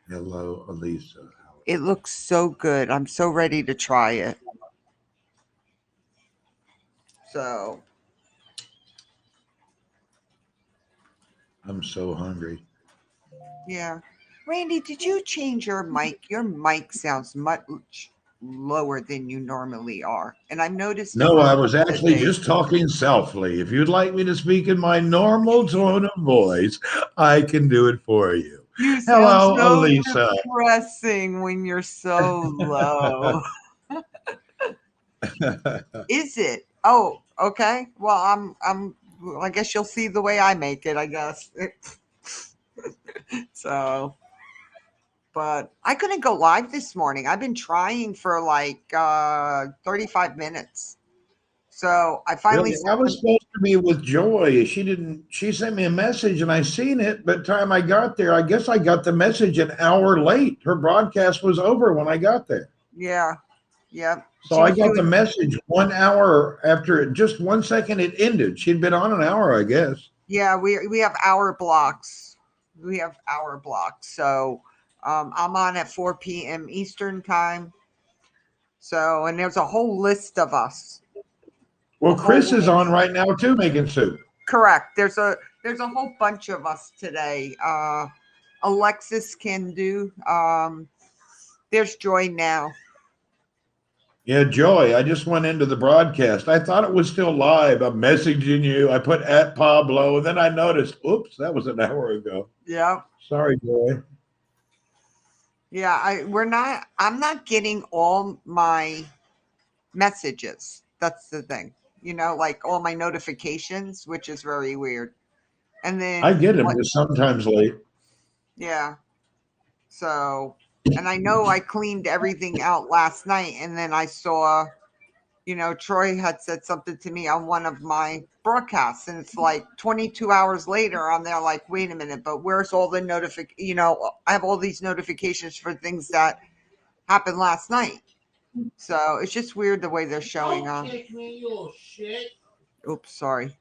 Hello, Elisa. It looks so good. I'm so ready to try it. So, I'm so hungry. yeah. Randy, did you change your mic? Your mic sounds much lower than you normally are. And I've noticed it No, for a I was couple of actually days. just talking softly. If you'd like me to speak in my normal tone of voice, I can do it for you. You sound Hello, so Elisa. depressing when you're so low. Is it? Oh, okay. Well, I guess you'll see the way I make it, I guess. So, but I couldn't go live this morning. I've been trying for like 35 minutes. So, I finally Really, I sent was them. supposed to be with Joy. She didn't. She sent me a message, and I seen it. But time I got there, I guess I got the message an hour late. Her broadcast was over when I got there, Yeah. Yeah. so She I was got the doing. message 1 hour after it. Just 1 second, it ended. She'd been on an hour, I guess. Yeah, we have hour blocks. We have hour blocks. So, I'm on at 4 p.m. Eastern time. So, and there's a whole list of us. A Well, Chris whole is on list. right now too, making soup. Correct. There's a whole bunch of us today. Alexis can do. There's Joy now. Yeah, Joy. I just went into the broadcast. I thought it was still live. I'm messaging you. I put at Pablo, and then I noticed, oops, that was an hour ago. Yeah. Sorry, Joy. Yeah, I'm not getting all my messages. That's the thing. Like all my notifications, which is very weird. And I then get him what just sometimes late. yeah. So, and I know I cleaned everything out last night and then I saw, Troy had said something to me on one of my broadcasts and it's like 22 hours later I'm there like, wait a minute, but where's all the I have all these notifications for things that happened last night. So it's just weird the way they're showing on. Kick me, you shit. Oops, sorry.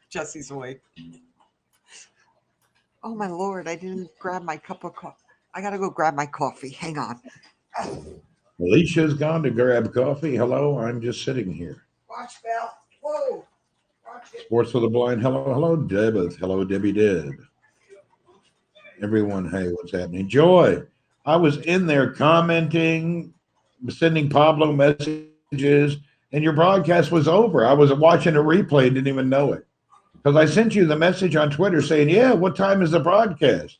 Jesse's awake. Oh my lord, I didn't grab my cup of coffee. I gotta go grab my coffee. Hang on. Alicia's gone to grab coffee. Hello, I'm just sitting here. Watch Bell. Whoa. Watch it. Sports for the blind. Hello, hello, Deb. Hello, Debbie Deb. Everyone, hey, what's happening? Joy, I was in there commenting, sending Pablo messages, and your broadcast was over. I was watching a replay, didn't even know it. Because I sent you the message on Twitter saying, yeah, what time is the broadcast?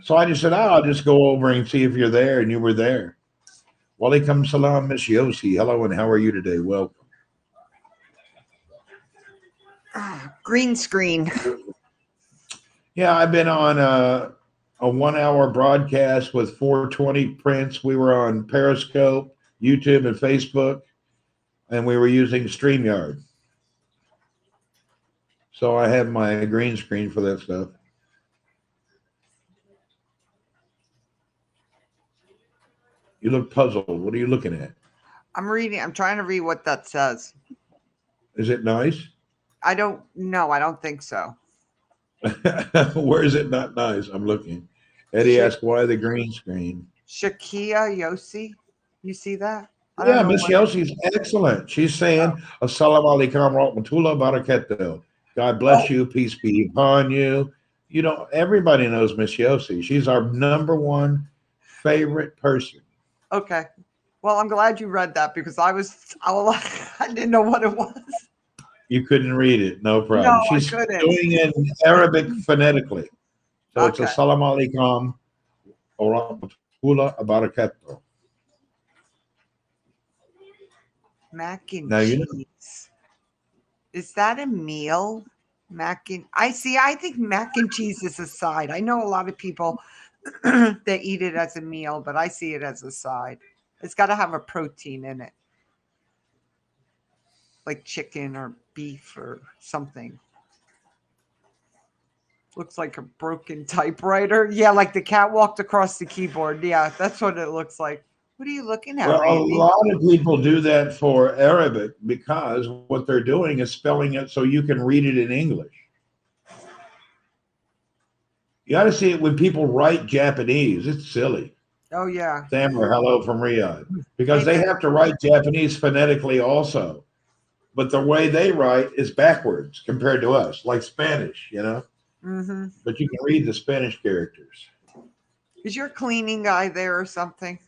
So I just said, I'll just go over and see if you're there, and you were there. Walaikum salam, Miss Yossi. Hello, and how are you today? Welcome. Green screen. Yeah, I've been on a 1 hour broadcast with 420 Prince. We were on Periscope, YouTube, and Facebook, and we were using StreamYard. So I have my green screen for that stuff. You look puzzled. What are you looking at? I'm reading. I'm trying to read what that says. Is it nice? I don't know. I don't think so. Where is it not nice? I'm looking. Eddie Sha- asked, why the green screen? Shakia Yossi. You see that? I don't Yeah, know Miss what. Yossi's excellent. She's saying, Assalamu alaikum rahmatullah barakatuh. God bless Oh, you. Peace be upon you. You know, everybody knows Miss Yossi. She's our number one favorite person. okay. Well, I'm glad you read that because I didn't know what it was. You couldn't read it, no No, problem. I She's couldn't. doing it in Arabic phonetically. So it's Okay. Assalamu alaikum wa rahmatullah barakatuh. Mac and Now, you know, cheese. Is that a meal? Mac and I see. I think mac and cheese is a side. I know a lot of people that eat it as a meal, but I see it as a side. It's got to have a protein in it, like chicken or beef or something. Looks like a broken typewriter. Yeah, like the cat walked across the keyboard. Yeah, that's what it looks like. What are you looking at, well, a Randy? lot of people do that for Arabic because what they're doing is spelling it so you can read it in English. You got to see it when people write Japanese. It's silly. Oh yeah. Thammer, hello from Riyadh. Because Hey they man. have to write Japanese phonetically also. But the way they write is backwards compared to us, like Spanish, you know? Mm-hmm. But you can read the Spanish characters. Is your cleaning guy there or something?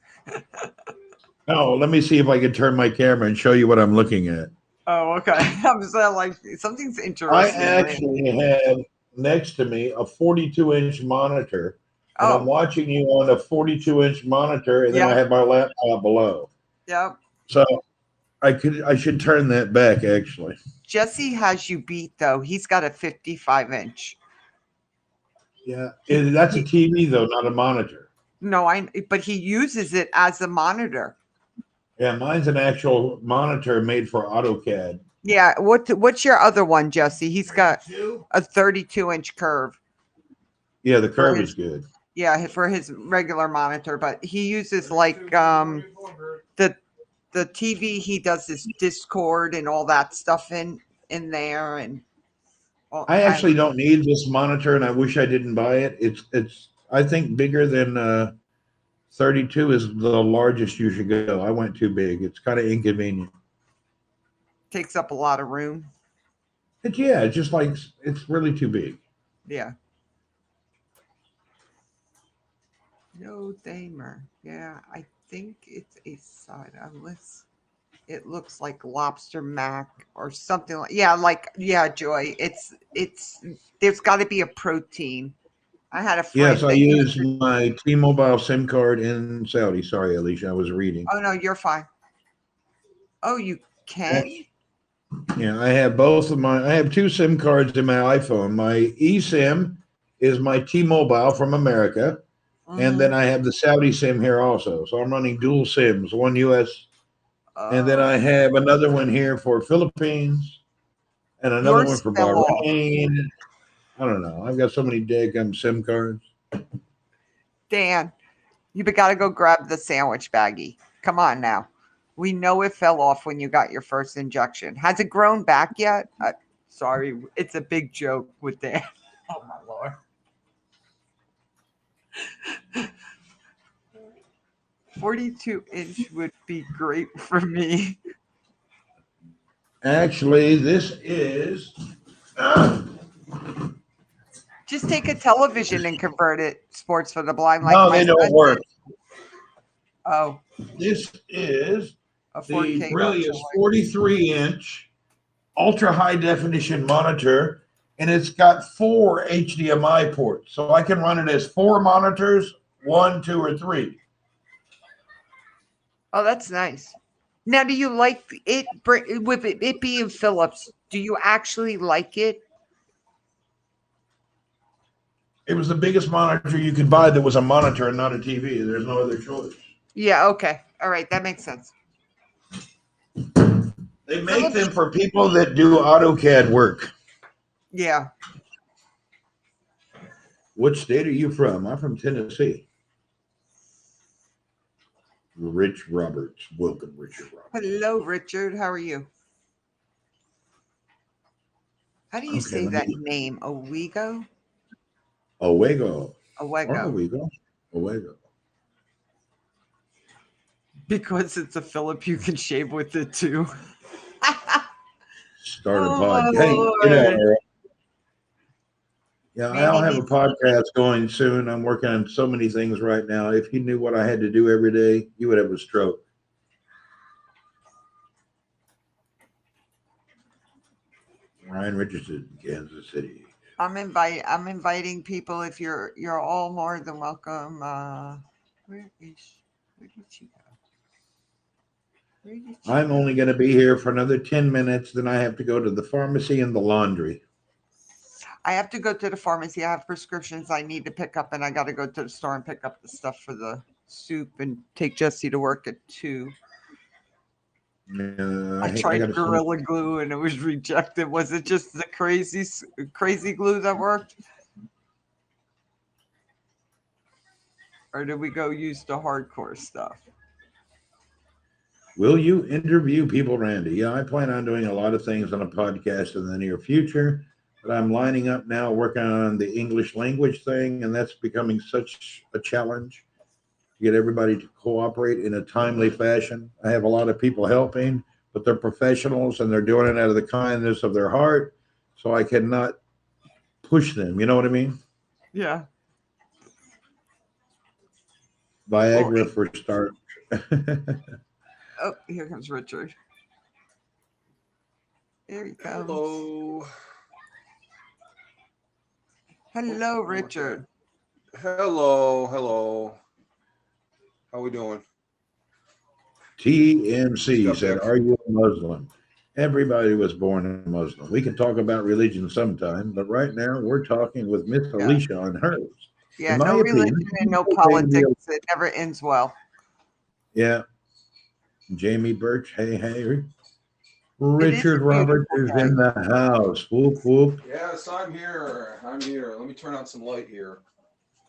Oh, let me see if I can turn my camera and show you what I'm looking at. Oh, okay. I'm so like something's I interesting. actually have next to me a 42-inch monitor, and I'm Oh, watching you on a 42-inch monitor, and then I yep, have my laptop below. yep. So I should turn that back actually. Jesse has you beat though. He's got a 55-inch. Yeah, He, that's a he TV though, not a monitor. no, but he uses it as a monitor. Yeah, mine's an actual monitor made for AutoCAD. Yeah. What's your other one, Jesse? He's got a 32-inch curve Yeah, the for curve is his good. for his regular monitor, but he uses like the the TV. He does his Discord and all that stuff in there, and well, I actually don't need this monitor, and I wish I didn't buy it. It's I think bigger than 32 is the largest you should go. I went too big. It's kind of inconvenient. takes up a lot of room. But yeah, it's just like it's really too big. Yeah. No Damer. Yeah, I think it's a side unless it looks like lobster mac or something like yeah, Joy. It's there's got to be a protein. I had a Yes, friend I that used use to. my T-Mobile SIM card in Saudi. Sorry, Alicia, I was reading. Oh no, you're fine. Oh, you can. Yeah, I have both of my. I have two SIM cards in my iPhone. My eSIM is my T-Mobile from America, and Mm-hmm. then I have the Saudi SIM here also. So I'm running dual SIMs, one US, and then I Oh, have another one here for Philippines, and another one yours for fell off. Bahrain. I don't know. I've got so many daggum SIM cards. Dan, you got to go grab the sandwich baggie. Come on now. We know it fell off when you got your first injection. Has it grown back yet? Sorry, it's a big joke with Dan. Oh my lord. 42-inch would be great for me. Actually, this is. Just take a television and convert it sports for the blind like No, my they don't son did. work. Oh, This is a the 4K Brillius Ultralight. 43-inch ultra high definition monitor, and it's got four HDMI ports. So I can run it as four monitors, one, two, or three. Oh, that's nice. Now, do you like it with it being Philips? Do you actually like it? It was the biggest monitor you could buy that was a monitor and not a TV. There's no other choice. Yeah. Okay. All right. That makes sense. They make Philips. them for people that do AutoCAD work. Yeah. What state are you from? I'm from Tennessee. Rich Roberts. Welcome, Richard Roberts. Hello, Richard. How are you? How do you Okay, say let that me. name? Owego? Owego. Or Owego. Owego. Owego. Because it's a Philip you can shave with it too. Start a Oh my pod. Hey, you know, lord. yeah, I'll Mandy have a needs. podcast going soon. I'm working on so many things right now. If you knew what I had to do every day, you would have a stroke. Ryan Richardson, Kansas City. I'm inviting people. If you're all more than welcome. Where is where did she go? Where did she I'm go? only going to be here for another 10 minutes. Then I have to go to the pharmacy and the laundry. I have to go to the pharmacy. I have prescriptions I need to pick up, and I got to go to the store and pick up the stuff for the soup and take Jesse to work at 2. I I got tried to send. Gorilla Glue and it was rejected. Was it just the crazy glue that worked? Or did we go use the hardcore stuff? Will you interview people, Randy? Yeah, I plan on doing a lot of things on a podcast in the near future. But I'm lining up now, working on the English language thing, and that's becoming such a challenge to get everybody to cooperate in a timely fashion. I have a lot of people helping, but they're professionals and they're doing it out of the kindness of their heart. So I cannot push them. You know what I mean? Yeah. Viagra for start. Oh, here comes Richard. There he comes. Hello. Hello, Richard. Hello. How we doing? TMC said, "Are you a Muslim?" Everybody was born a Muslim. We can talk about religion sometime, but right now we're talking with Miss Alicia on hers. Yeah, In my no religion opinion, and no it's okay to be a- politics. It never ends well. Yeah. Jamie Birch, hey. Richard Roberts is beautiful in the house. Whoop, whoop. Yes, I'm here. Let me turn on some light here.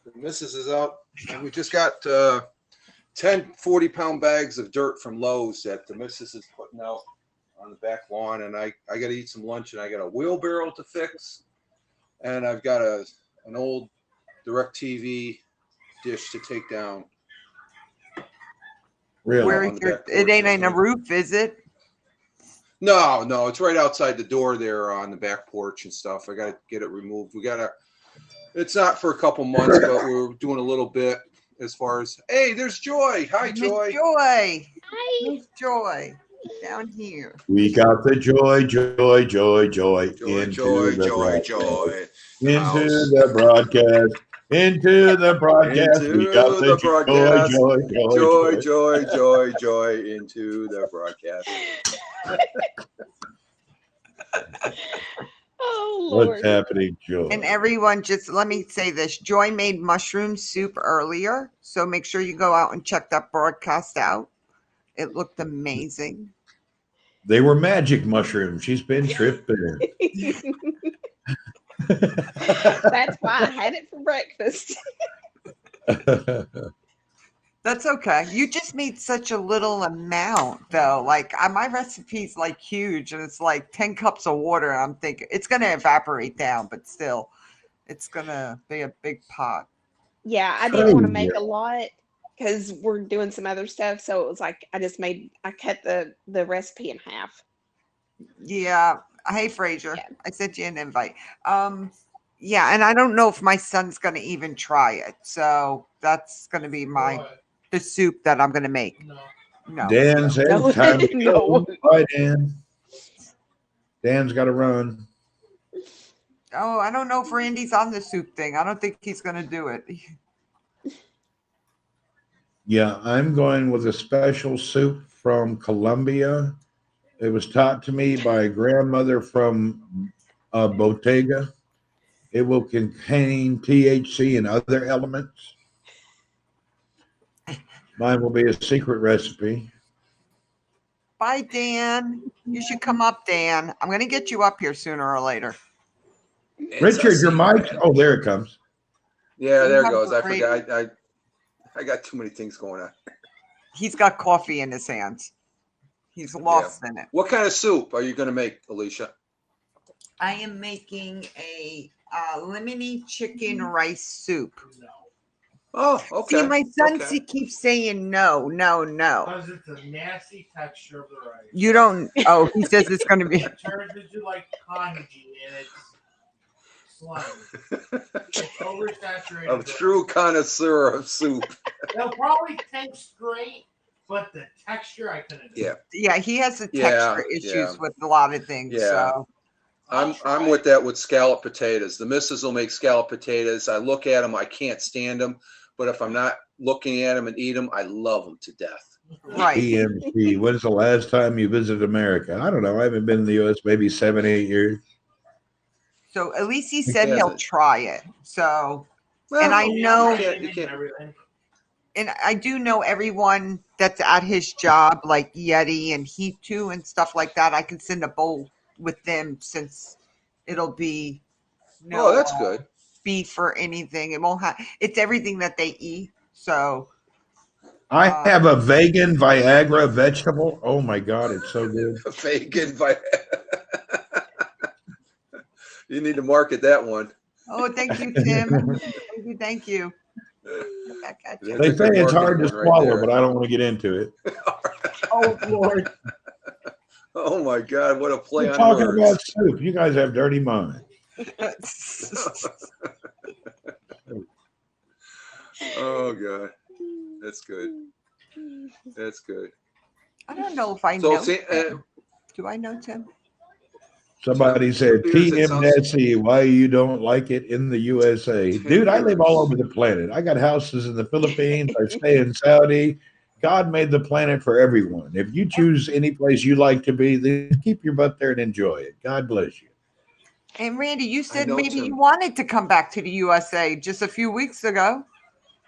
The missus is out. And we just got 10 40-pound bags of dirt from Lowe's that the missus is putting out on the back lawn. And I got to eat some lunch, and I got a wheelbarrow to fix. And I've got an old DirecTV dish to take down. Really? Where on the your, back it porch, ain't in a isn't it? roof, is it? No, it's right outside the door there on the back porch and stuff. I got to get it removed. It's not for a couple months, but we're doing a little bit as far as, hey, there's Joy. Hi, Miss Joy. Joy. Hi. Miss Joy. Down here. We got the joy. Joy, Into joy, the joy, broadcast. joy. Into House. the broadcast. Into the broadcast. We Into got the the broadcast. joy. Joy into the broadcast. Oh What's Lord. happening, Joy? And everyone, just let me say this. Joy made mushroom soup earlier. So make sure you go out and check that broadcast out. It looked amazing. They were magic mushrooms. She's been tripping. That's why I had it for breakfast. That's okay. You just made such a little amount, though. Like my recipe's like huge, and it's like 10 cups of water. I'm thinking it's gonna evaporate down, but still, it's gonna be a big pot. Yeah, I didn't want to make a lot because we're doing some other stuff. So it was like I cut the recipe in half. Yeah. Hey, Fraser. Yeah. I sent you an invite. Yeah, and I don't know if my son's gonna even try it. So that's gonna be the soup that I'm gonna make. No. Dan said, No. time to No. go. Bye, Dan. Dan's got to run. Oh, I don't know if Randy's on the soup thing. I don't think he's gonna do it. Yeah, I'm going with a special soup from Colombia. It was taught to me by a grandmother from Bottega. It will contain THC and other elements. Mine will be a secret recipe. Bye, Dan. You should come up, Dan. I'm gonna get you up here sooner or later. Richard, your mic. Oh, there it comes. Yeah, You there it have goes. I great- forgot. I got too many things going on. He's got coffee in his hands. He's lost in it. What kind of soup are you going to make, Alicia? I am making a lemony chicken rice soup. Oh, okay. See, my son okay. keeps saying no. Because it's a nasty texture of the rice. You don't. Oh, he says it's going to be. It turns into like kanji and it's slimy. It's oversaturated. A true connoisseur of soup. They'll probably taste great, but the texture I couldn't do. Yeah. Yeah, he has the Yeah, texture issues yeah. with a lot of things. Yeah. So I'm with that with scallop potatoes. The missus will make scallop potatoes. I look at them, I can't stand them, but if I'm not looking at them and eat them, I love them to death. right. TMC. When's the last time you visited America? I don't know. I haven't been in the U.S. maybe 7, 8 years. So at least he said he'll hasn't. try it. So Well, And I know- you can't. Everything. and I do know everyone that's at his job, like Yeti and Heat 2 and stuff like that. I can send a bowl with them since it'll be Oh, that's good. beef or anything. It won't have. It's everything that they eat. So I have a vegan Viagra vegetable. Oh my God, it's so good. Vegan. You need to market that one. Oh, thank you, Tim. Thank you. Back at you. They That's a say good it's hard to marketing one right swallow, there. but I don't want to get into it. Oh, Lord. Oh my God, what a play We're on talking words. about soup. You guys have dirty minds. Oh God, that's good. That's good. I don't know if I So, know. see, Tim. Do I know Tim? Somebody said, Beers, it TM sounds- Nessie, why you don't like it in the USA? Dude, I live all over the planet. I got houses in the Philippines. I stay in Saudi. God made the planet for everyone. If you choose any place you like to be, then keep your butt there and enjoy it. God bless you. And Randy, you said know, maybe Tim. you wanted to come back to the USA just a few weeks ago.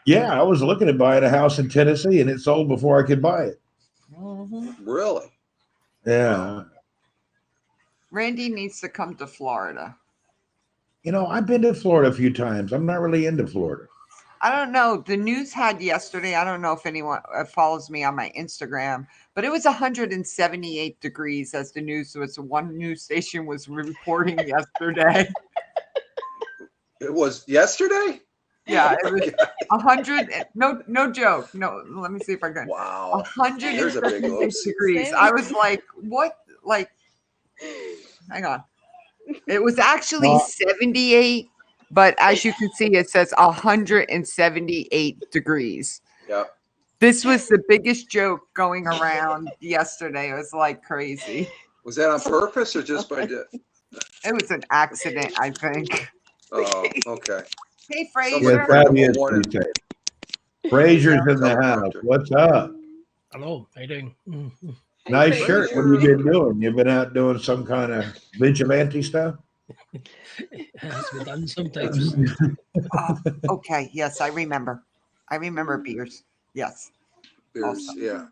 Yeah, I was looking at buying a house in Tennessee and it sold before I could buy it. Really? Yeah. Randy needs to come to Florida. You know, I've been to Florida a few times. I'm not really into Florida. I don't know. The news had yesterday. I don't know if anyone follows me on my Instagram, but it was 178 degrees as the news was. One news station was reporting yesterday. It was yesterday? Yeah, it was 100. No joke. No, let me see if I can. Wow. 178 oops. degrees. I was like, what? Like, hang on. It was actually 78, but as you can see, it says 178 degrees. Yep. This was the biggest joke going around yesterday. It was like crazy. Was that on purpose or just by It was an accident, I think. Oh, okay. Hey, Somebody Yes, Fraser. put that a is warning. what he said. Frazier's in the house. Teleprompter. What's up? Hello, how you doing? Nice Fraser. shirt. What have you been doing? You've been out doing some kind of vigilante stuff? Has been done sometimes. Okay, yes, I remember. I remember beers. Yes. Beers, Awesome. yeah.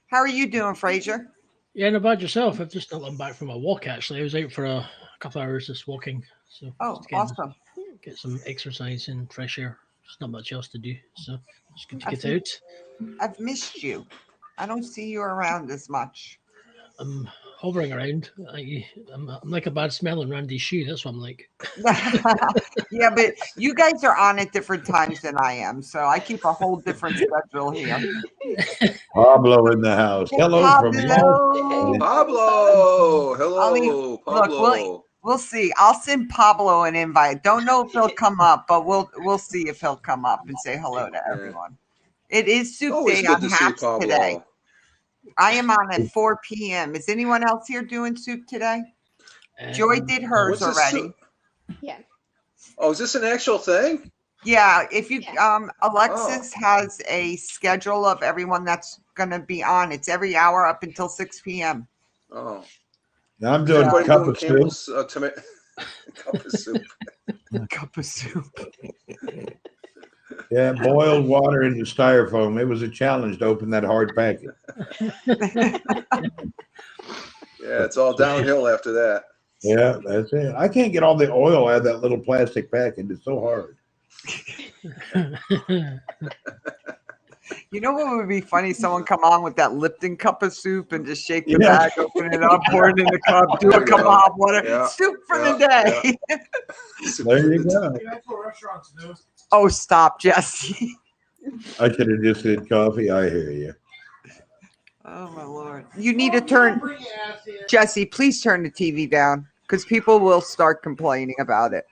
How are you doing, Fraser? Yeah, not bad yourself. I've just come back from a walk actually. I was out for a couple of hours just walking. So Oh, just awesome. get some exercise and fresh air. There's not much else to do. So it's good to I get think- out. I've missed you. I don't see you around as much. I'm hovering around. I'm like a bad smelling Randy shoe. That's what I'm like. Yeah, but you guys are on at different times than I am, so I keep a whole different schedule here. Pablo in the house. Hello from Pablo. Pablo. Hello, I mean, look, Pablo. We'll see. I'll send Pablo an invite. Don't know if he'll come up, but we'll see if he'll come up and say hello to everyone. It is soup Always day good on to see Haps Pablo. today. I am on at 4 p.m. Is anyone else here doing soup today? Joy did hers What's this already. soup? Yeah. Oh, is this an actual thing? Yeah, if you Yeah. Alexis has a schedule of everyone that's gonna be on. It's every hour up until 6 p.m. Oh. I'm Is doing a everybody cup doing of soup. Campbell's tomato cup of soup? Cup of soup. Yeah, boiled water into styrofoam. It was a challenge to open that hard packet. Yeah, it's all downhill after that. Yeah, that's it. I can't get all the oil out of that little plastic packet. It's so hard. You know what would be funny? Someone come on with that Lipton cup of soup and just shake the Yeah. bag, open it up, pour it in the cup, do There a you cup go. of water, Yeah, soup for yeah, the day. There you go. That's what restaurants do. Oh, stop, Jesse. I should have just said coffee. I hear you. Oh my Lord! You need to turn, Bring your ass here. Jesse. Please turn the TV down because people will start complaining about it.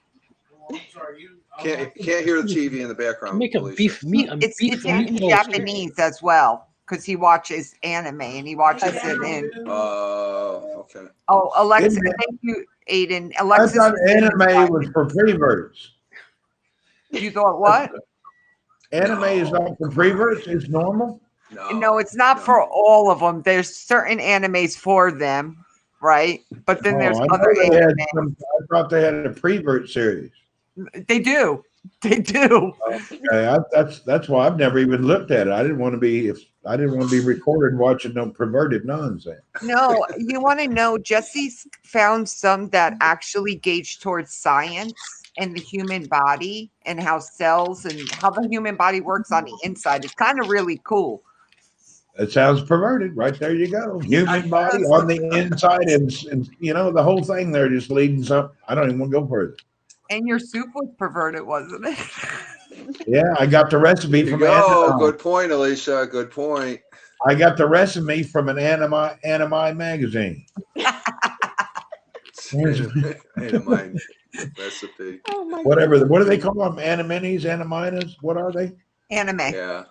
Oh, I'm sorry. Can't hear the TV in the background. Make a Alicia. beef meat and It's beef in meatballs. Japanese as well because he watches anime and he watches it in. Okay. Oh, Alexa, Isn't it- thank you, Aiden. I Alexis, thought is in the anime was for preverts. You thought what? Anime is not for preverts. It's normal. No, it's not for all of them. There's certain animes for them, right? But then there's Oh, I other know they had anime. I thought they had a prevert series. They do. They do. Okay, that's why I've never even looked at it. I didn't want to be recorded watching no perverted nonsense. No, you want to know? Jesse's found some that actually gauge towards science and the human body and how cells and how the human body works on the inside. It's kind of really cool. It sounds perverted. Right there you go. Human body on the inside and you know, the whole thing there just leading something. I don't even want to go further. And your soup was perverted, wasn't it? Yeah, I got the recipe There you from go. Anime. Good point, Alicia. Good point. I got the recipe from an anime magazine. Anime recipe. Oh my Whatever. God. What do they call them? Animinis, animinas? What are they? Anime. Yeah.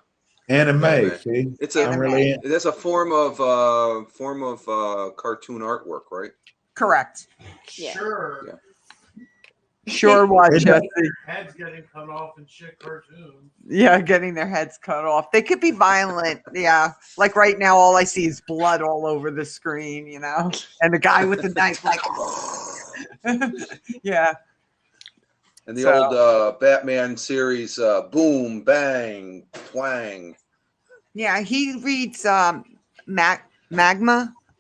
Anime. Anime. See, It's I'm really that's a form of cartoon artwork, right? Correct. Yeah. Sure. Yeah. Sure was, It- Jesse. Heads getting cut off in shit cartoons. Yeah, getting their heads cut off. They could be violent. Yeah. Like right now, all I see is blood all over the screen, you know? And the guy with the knife, like, yeah. And the So- old Batman series, boom, bang, twang. Yeah. He reads Magma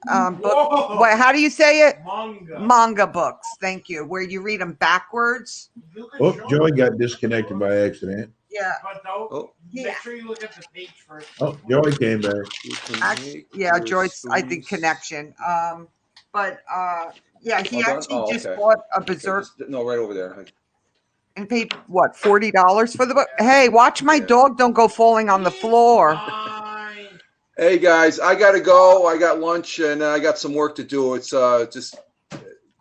book. Whoa! What, how do you say it? Manga. Manga books. Thank you. Where you read them backwards. You can Oh, show Joey me, got disconnected by accident. Yeah. but don't. Oh. Yeah. Make sure you look at the page first. Oh, Joey came back. You can Actually, make yeah, your Joyce, I think spoons. connection. But yeah, he All done? actually Oh, just okay. bought a Okay, Berserk no, right over there. and paid what, $40 for the book. Hey, watch my Yeah. dog don't go falling on the floor. Fine. Hey guys, I gotta go. I got lunch and I got some work to do. It's just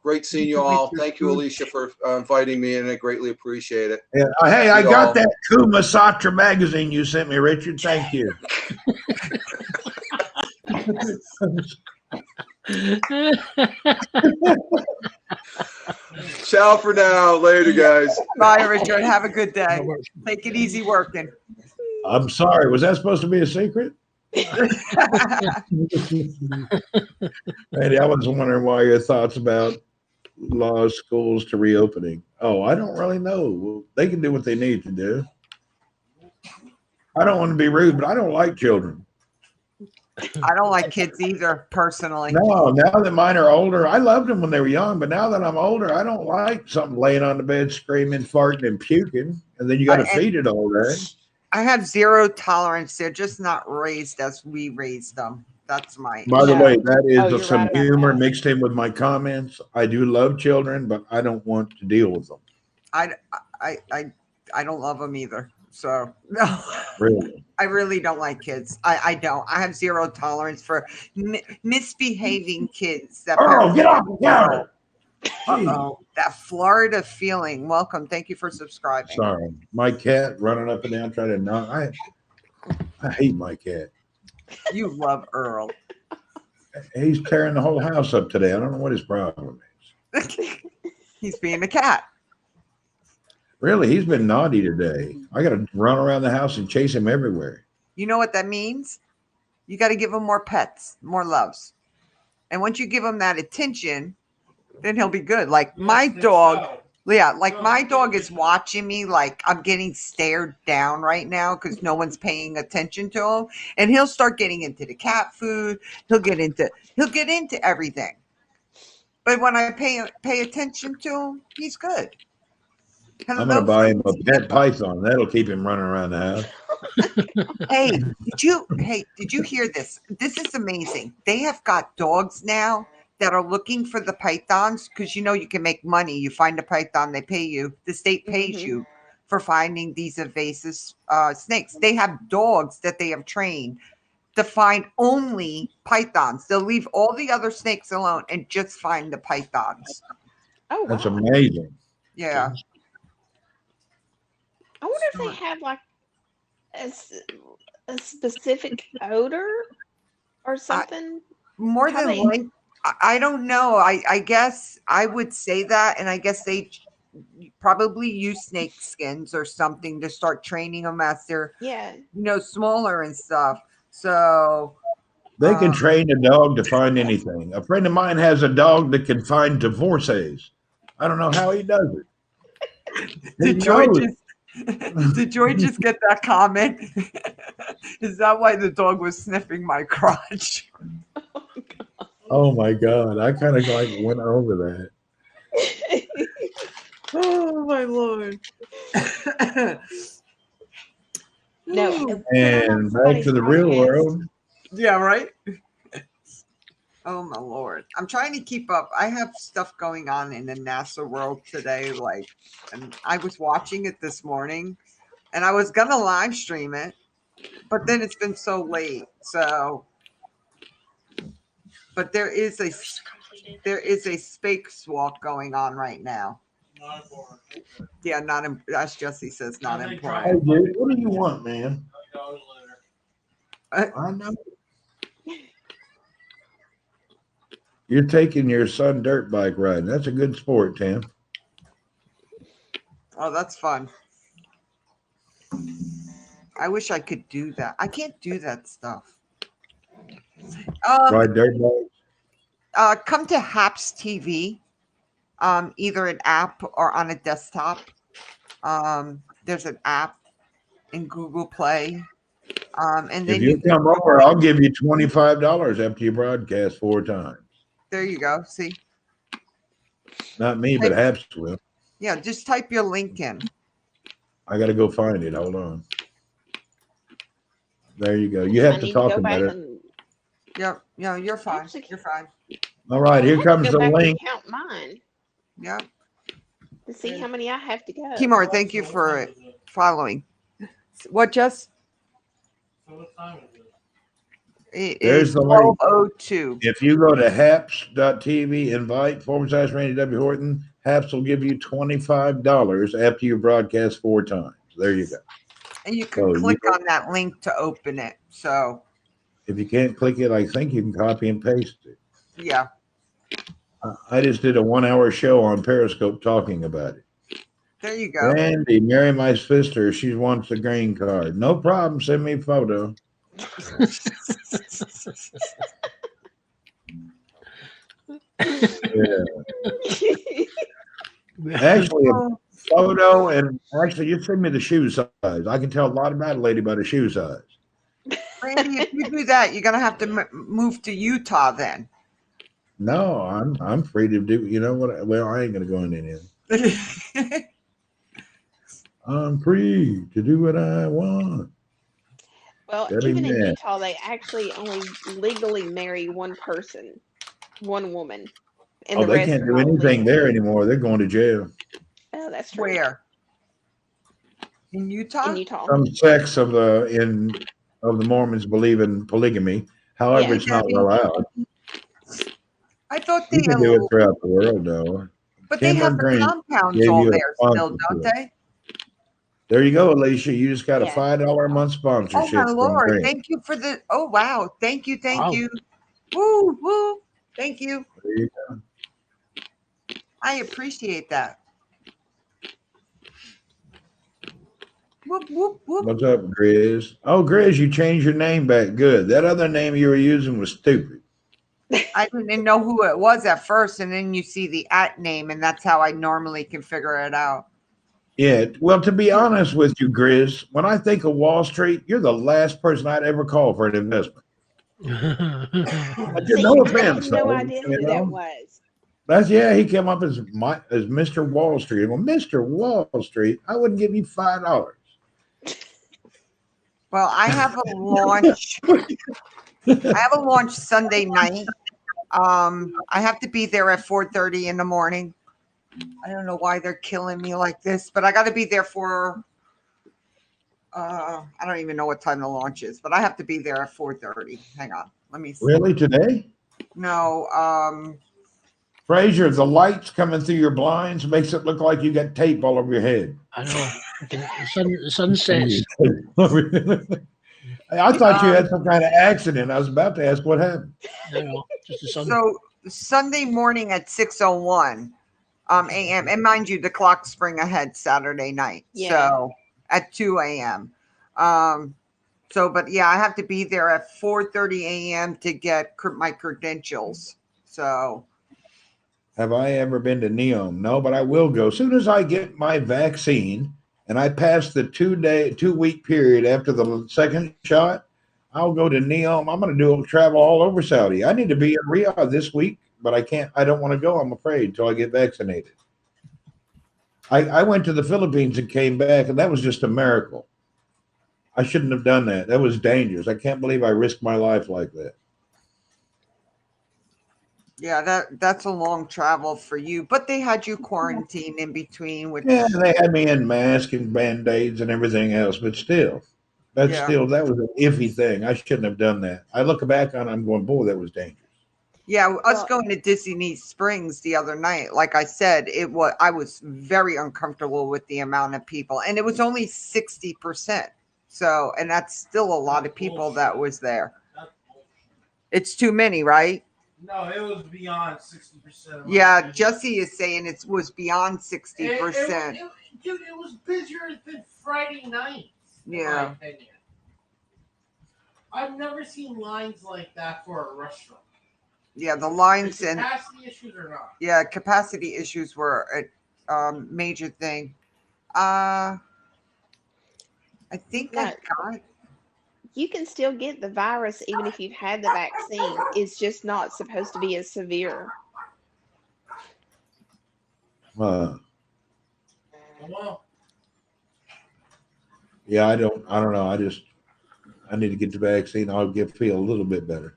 great seeing you all. Thank you, Alicia, for inviting me, and I greatly appreciate it. Yeah. Hey, I You got all. that Kuma Satra magazine you sent me, Richard. Thank you. Ciao for now. Later, guys. Bye, Richard. Have a good day. Take it easy working. I'm sorry. Was that supposed to be a secret? Randy, I was wondering why your thoughts about law schools to reopening. Oh, I don't really know. Well, they can do what they need to do. I don't want to be rude, but I don't like children. I don't like kids either, personally. No, now that mine are older, I loved them when they were young, but now that I'm older, I don't like something laying on the bed screaming, farting, and puking, and then you got to And- feed it all day. I have zero tolerance. They're just not raised as we raised them. That's my. By the Yeah. way, that is Oh, you're some right about humor that. mixed in with my comments. I do love children, but I don't want to deal with them. I don't love them either. So no. Really. I really don't like kids. I don't. I have zero tolerance for misbehaving kids. That Earl, get off the counter. Uh-oh. That Florida feeling. Welcome. Thank you for subscribing. Sorry, my cat running up and down trying to knock. I hate my cat. You love Earl. He's tearing the whole house up today. I don't know what his problem is. He's being a cat. Really, he's been naughty today. I got to run around the house and chase him everywhere. You know what that means? You got to give him more pets, more loves. And once you give him that attention, then he'll be good. Like my Yes, dog, so. yeah, like my dog is watching me like I'm getting stared down right now because no one's paying attention to him. And he'll start getting into the cat food. He'll get into everything. But when I pay attention to him, he's good. I'm going to buy him a pet python. That'll keep him running around the house. Hey, did you hear this? This is amazing. They have got dogs now that are looking for the pythons because you know you can make money. You find a python, they pay you. The state pays Mhm. you for finding these invasive snakes. They have dogs that they have trained to find only pythons. They'll leave all the other snakes alone and just find the pythons. Oh, That's wow. amazing. Yeah. I wonder if they have like a specific odor or something. More How than they- like, I don't know. I guess I would say that, and I guess they probably use snake skins or something to start training them as they're Yeah. smaller and stuff. So They can train a dog to find anything. A friend of mine has a dog that can find divorcees. I don't know how he does it. He did Joy knows. just did Joy just get that comment? Is that why the dog was sniffing my crotch? Oh my God. I kind of like went over that. Oh my lord. No. And back to the real world. Yeah, right. Oh my lord. I'm trying to keep up. I have stuff going on in the NASA world today, and I was watching it this morning and I was gonna live stream it, but then it's been so late. So but there is a spacewalk going on right now. Not important. Yeah, not in, as Jesse says, not I think Hey, important. dude, what do you want, man? $100 later. I know. You're taking your son dirt bike riding. That's a good sport, Tim. Oh, that's fun. I wish I could do that. I can't do that stuff. Ride dirt bike. Come to Haps TV, either an app or on a desktop. There's an app in Google Play. And If then you you can come over, I'll give you $25 after you broadcast 4 times. there you go. See? Not me, but Haps will. Yeah, just type your link in. I got to go find it. Hold on. There you go. You have I to need talk go back about it. and Yep. Yeah, you're fine. Actually- You're fine. All right, here I have comes to the go back link. and count mine Yep. to see how many I have to go. Kimor, thank you So what for time is it? following. What just? So what time is it? It There's is the link. 12:02. If you go to haps.tv, invite / Randy W. Horton, Haps will give you $25 after you broadcast 4 times. There you go. And you can Oh, you click go- on that link to open it. So, If you can't click it, I think you can copy and paste it. yeah. I just did a 1-hour show on Periscope talking about it. There you go. Randy, marry my sister. She wants a green card. No problem. Send me a photo. Yeah. Actually, a photo, and actually, you send me the shoe size. I can tell a lot about a lady by the shoe size. Randy, if you do that, you're gonna have to move to Utah then. No, I'm free to do. You know what? Well, I ain't gonna go into it. I'm free to do what I want. Well, That even ain't in bad. Utah, they actually only legally marry one person, one woman. And Oh, the they rest can't are do not anything legal. there anymore. They're going to jail. Oh, that's true. Where? In Utah? In Utah. Some sects of the Mormons believe in polygamy. However, Yeah. it's not allowed. I thought You they, can do it throughout the world, though. but they Tim have or the Green compounds gave all you a there still, sponsor don't to it. they? There you go, Alicia. You just got a Yeah. $5 a month Oh sponsorship my from lord! Green. Thank you for the. Oh wow! Thank you, thank Wow. you. Woo woo! Thank you. There you I appreciate that. Whoop whoop whoop. What's up, Grizz? Oh, Grizz, you changed your name back. Good. That other name you were using was stupid. I didn't know who it was at first, and then you see the at name, and that's how I normally can figure it out. Yeah. Well, to be honest with you, Grizz, when I think of Wall Street, you're the last person I'd ever call for an investment. See, No I offense, had no though, idea you who know? that was. Yeah, he came up as Mr. Wall Street. Well, Mr. Wall Street, I wouldn't give you $5. Well, I have a launch. I have a launch Sunday night. I have to be there at 4:30 in the morning. I don't know why they're killing me like this, but I got to be there for. I don't even know what time the launch is, but I have to be there at 4:30. Hang on, let me see. Really, today? No, Frazier, the lights coming through your blinds makes it look like you got tape all over your head. I know. The sun sets. I thought you had some kind of accident. I was about to ask what happened. I know. Just the sun. so Sunday morning at 6:01 a.m. And mind you, the clocks spring ahead Saturday night. Yeah. So at 2 a.m. But yeah, I have to be there at 4:30 a.m. to get my credentials. So Have I ever been to Neom? No, but I will go. As soon as I get my vaccine and I pass the 2-week period after the second shot, I'll go to Neom. I'm going to travel all over Saudi. I need to be in Riyadh this week, but I can't. I don't want to go, I'm afraid, until I get vaccinated. I went to the Philippines and came back, and that was just a miracle. I shouldn't have done that. That was dangerous. I can't believe I risked my life like that. Yeah, that's a long travel for you, but they had you quarantined in between, which Yeah, they had me in mask and band-aids and everything else, but still, yeah. that was an iffy thing. I shouldn't have done that. I look back on it, I'm going, boy, that was dangerous. Yeah, us Well, going to Disney Springs the other night, like I said, I was very uncomfortable with the amount of people, and it was only 60%. So, and that's still a lot of people that was there. That's bullshit. It's too many, right? No, it was beyond 60%. Yeah, Jesse is saying it was beyond 60%. Dude, it was busier than Friday night. Yeah. In my opinion. I've never seen lines like that for a restaurant. Yeah, the lines The and capacity issues or not. yeah, capacity issues were a major thing. I think I No. got. you can still get the virus even if you've had the vaccine. It's just not supposed to be as severe. Well, Yeah, I don't know. I need to get the vaccine. Feel a little bit better.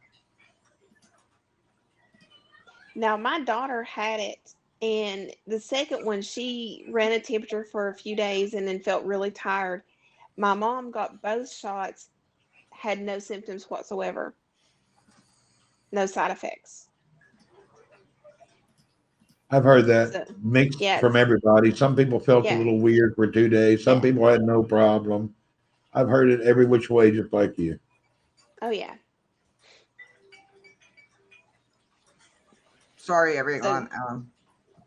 Now, my daughter had it, and the second one, she ran a temperature for a few days and then felt really tired. My mom got both shots, had no symptoms whatsoever, no side effects. I've heard that So, mixed yeah, from everybody. Some people felt a yeah, little weird for 2 days. Some yeah. people had no problem. I've heard it every which way, just like you. Oh, yeah. Sorry, So, everyone.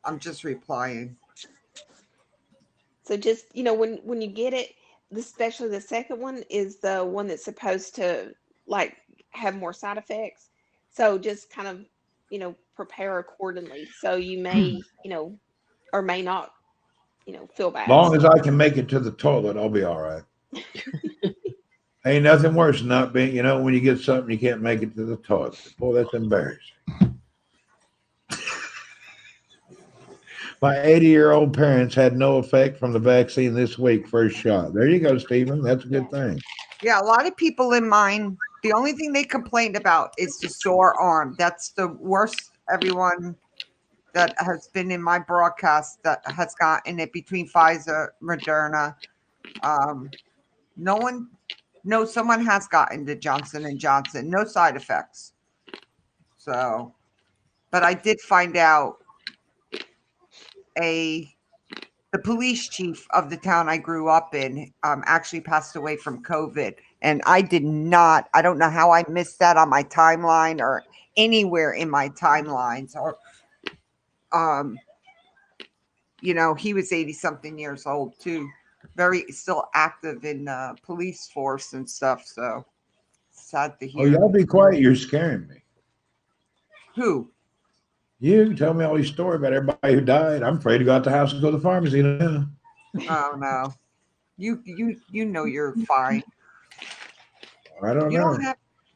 I'm just replying. so just, when you get it, especially the second one is the one that's supposed to like have more side effects. So just kind of, prepare accordingly. So you may, or may not, feel bad. Long as I can make it to the toilet, I'll be all right. Ain't nothing worse than not being, when you get something you can't make it to the toilet. Boy, that's embarrassing. My 80-year-old parents had no effect from the vaccine this week, first shot. There you go, Stephen. That's a good thing. Yeah, a lot of people in mine, the only thing they complained about is the sore arm. That's the worst. Everyone that has been in my broadcast that has gotten it between Pfizer, Moderna. No, someone has gotten the Johnson and Johnson. No side effects. So, but I did find out the police chief of the town I grew up in actually passed away from COVID. And I don't know how I missed that on my timeline or anywhere in my timelines. Or, he was 80 something years old too. Very still active in police force and stuff. So sad to Oh, hear. y'all be quiet. You're scaring me. Who? You tell me all these stories about everybody who died. I'm afraid to go out the house and go to the pharmacy now. Oh no. You you're fine. I don't You know.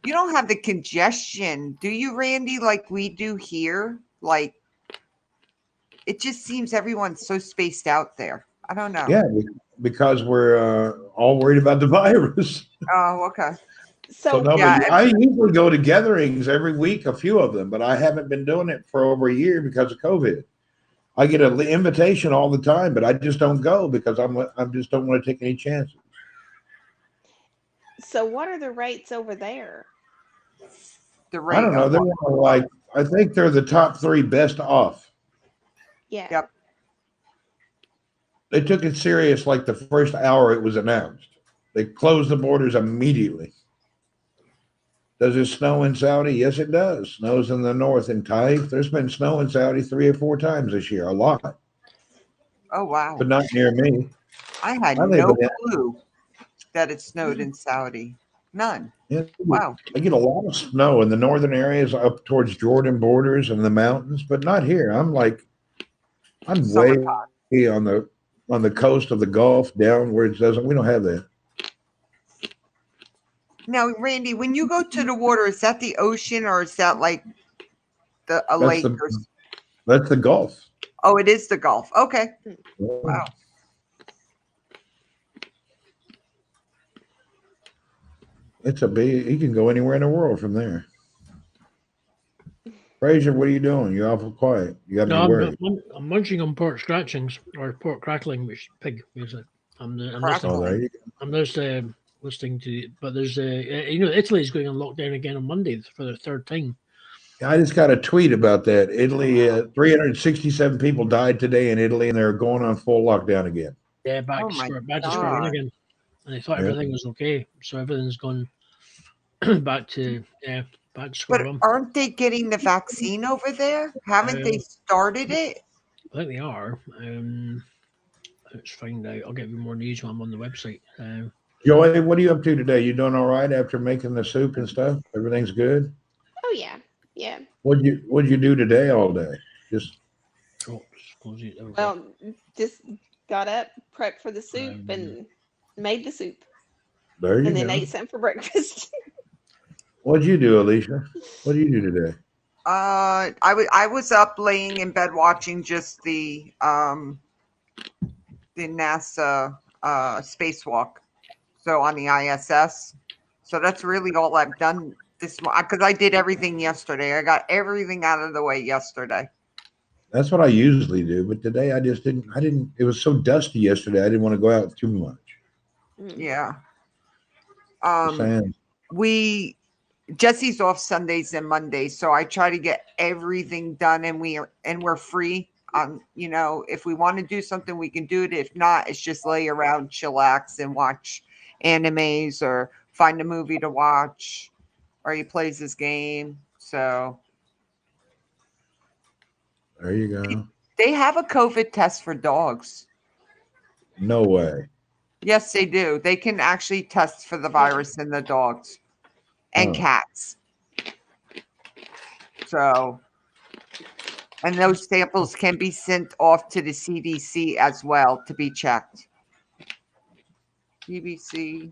don't have the congestion, do you, Randy, like we do here? Like it just seems everyone's so spaced out there. I don't know. Yeah, because we're all worried about the virus. Oh, okay. So So, no, Yeah, but I usually go to gatherings every week, a few of them, but I haven't been doing it for over a year because of COVID. I get an invitation all the time, but I just don't go because I just don't want to take any chances. so what are the rates over there? the I rate don't know. of They're like, I think they're the top 3 best off. Yeah. Yep. They took it serious like the first hour it was announced. They closed the borders immediately. Does it snow in Saudi? Yes, it does. Snows in the north in Taif. There's been snow in Saudi 3 or 4 times this year, a lot, Oh wow. but not near me. I had I live no in clue that it snowed in Saudi. None. it. Wow. I get a lot of snow in the northern areas up towards Jordan borders and the mountains, but not here. I'm way Summertime. on the coast of the Gulf down where it doesn't. We don't have that. Now, Randy, when you go to the water, is that the ocean or is that like a That's lake? that's the Gulf. Oh, it is the Gulf. Okay. Wow. It's a big. You can go anywhere in the world from there. Fraser, what are you doing? You're awful quiet. You got No, me worried. I'm munching on pork scratchings or pork crackling, which is pig music. I'm Crackling. Oh, there you go. I'm just listening to, but there's Italy is going on lockdown again on Monday for the third time. I just got a tweet about that. Italy, 367 people died today in Italy, and they're going on full lockdown again. Yeah, back Oh to my square one God. again, and they thought Yeah. everything was okay, so everything's gone back to square But one. aren't they getting the vaccine over there? Haven't they started it? I think they are. Let's find out. I'll give you more news when I'm on the website. Joy, what are you up to today? You doing all right after making the soup and stuff? Everything's good. Oh yeah, yeah. What'd you do today all day? Just Close it. There we go. Well, just got up, prepped for the soup, Um, and made the soup, there you and then go. ate some for breakfast. What'd you do, Alicia? What do you do today? I was up laying in bed watching just the NASA spacewalk, so on the ISS. So that's really all I've done this morning because I did everything yesterday. I got everything out of the way yesterday. That's what I usually do, but today I just didn't. I didn't. It was so dusty yesterday. I didn't want to go out too much. Yeah. Just saying. Jesse's off Sundays and Mondays, so I try to get everything done, and we're free. If we want to do something, we can do it. If not, it's just lay around, chillax, and watch animes or find a movie to watch, or he plays his game. So There you go. they have a COVID test for dogs. No way. Yes, they do. They can actually test for the virus in the dogs and Oh. cats. So, and those samples can be sent off to the CDC as well to be checked. BBC.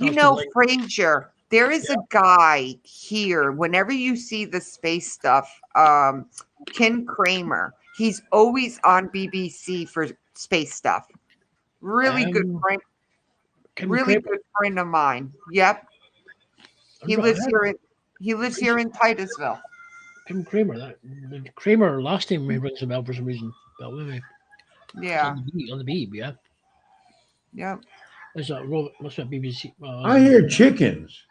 You That's know, the link. Frazier, there is a guy here. Whenever you see the space stuff, Ken Kramer, he's always on BBC for space stuff. Really good friend. Kim Really Kramer. good friend of mine. Yep. He lives here in Titusville. Kim Kramer. The Kramer last name rings a bell for some reason. But maybe Yeah. on the Beeb, yeah. Yep. Is that Robert? What's that BBC? I hear chickens.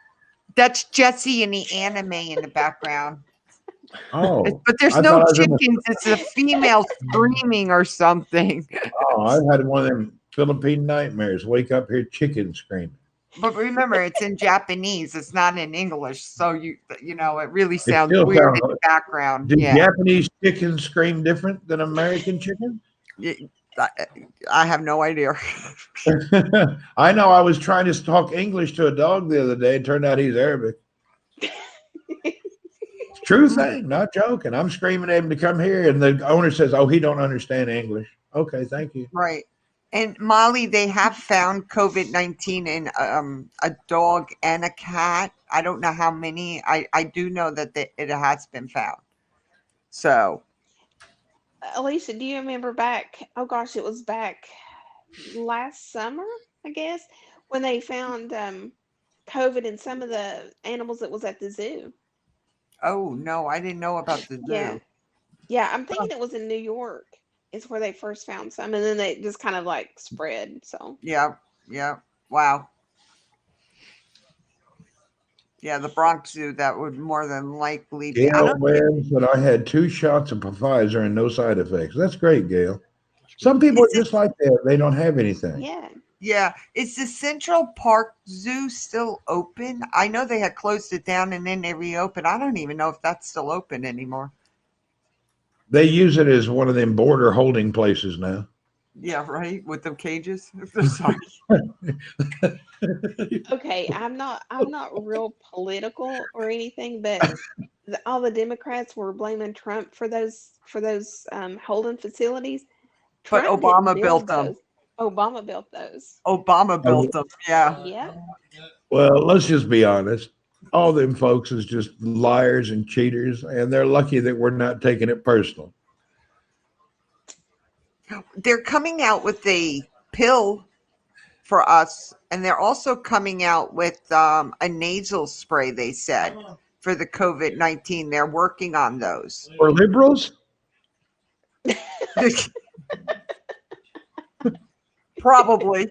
That's Jesse in the anime in the background. Oh, But there's I no thought I was in the- chickens. It's a female screaming or something. oh, I've had one of them Philippine nightmares. Wake up, hear chickens screaming. But remember, it's in Japanese. It's not in English. So it really sounds still weird sounds- in the background. Do Yeah. Japanese chickens scream different than American chickens? I have no idea. I know. I was trying to talk English to a dog the other day. It turned out he's Arabic. True thing, not joking. I'm screaming at him to come here, and the owner says, "Oh, he don't understand English." Okay, thank you. Right. And Molly, they have found COVID-19 in a dog and a cat. I don't know how many. I do know that it has been found. So, Elisa, do you remember back? Oh gosh, it was back last summer, I guess, when they found COVID in some of the animals that was at the zoo. oh no, I didn't know about the zoo. Yeah, yeah. I'm thinking it was in New York. Is where they first found some, and then they just kind of like spread. So Yeah. Wow. Yeah, the Bronx Zoo, that would more than likely be. I Gail don't Webb said, "I had 2 shots of Pfizer and no side effects." That's great, Gail. Some people are just like that. They don't have anything. yeah, Yeah. Is the Central Park Zoo still open? I know they had closed it down and then they reopened. I don't even know if that's still open anymore. They use it as one of them border holding places now. Yeah, right. With the cages. Sorry. okay. I'm not real political or anything, but all the Democrats were blaming Trump for those holding facilities. But Trump Obama didn't built build them. those. Obama built those. Obama built them. Yeah. Yeah. Well, let's just be honest. All them folks is just liars and cheaters, and they're lucky that we're not taking it personal. They're coming out with a pill. for us, and they're also coming out with a nasal spray. They said for the COVID-19, they're working on those. For liberals? Probably.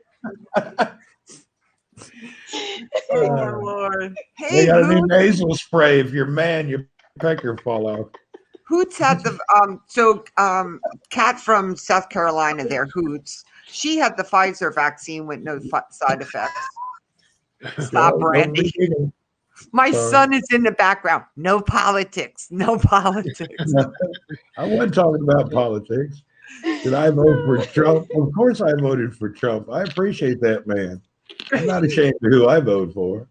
Oh my Uh, Lord! They Hey, got a new Hoots. nasal spray. If you're man, your pecker fall off. Hoots had the Kat from South Carolina there, Hoots. She had the Pfizer vaccine with no side effects. Stop, Don't Randy. be kidding. My Sorry. son is in the background. No politics. No politics. I wasn't talking about politics. Did I vote for Trump? Of course I voted for Trump. I appreciate that man. I'm not ashamed of who I vote for.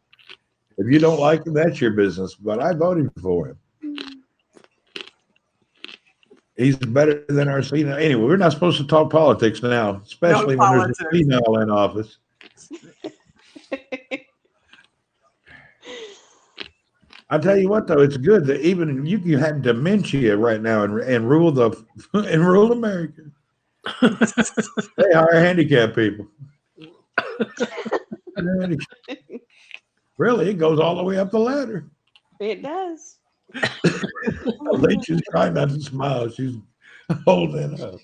If you don't like him, that's your business. But I voted for him. He's better than our female. Anyway, we're not supposed to talk politics now, especially when there's a politics. female in office. I tell you what, though, it's good that even you can have dementia right now and rule and rule America. They hire handicapped people. Really, it goes all the way up the ladder. It does. She's trying not to smile. She's holding up.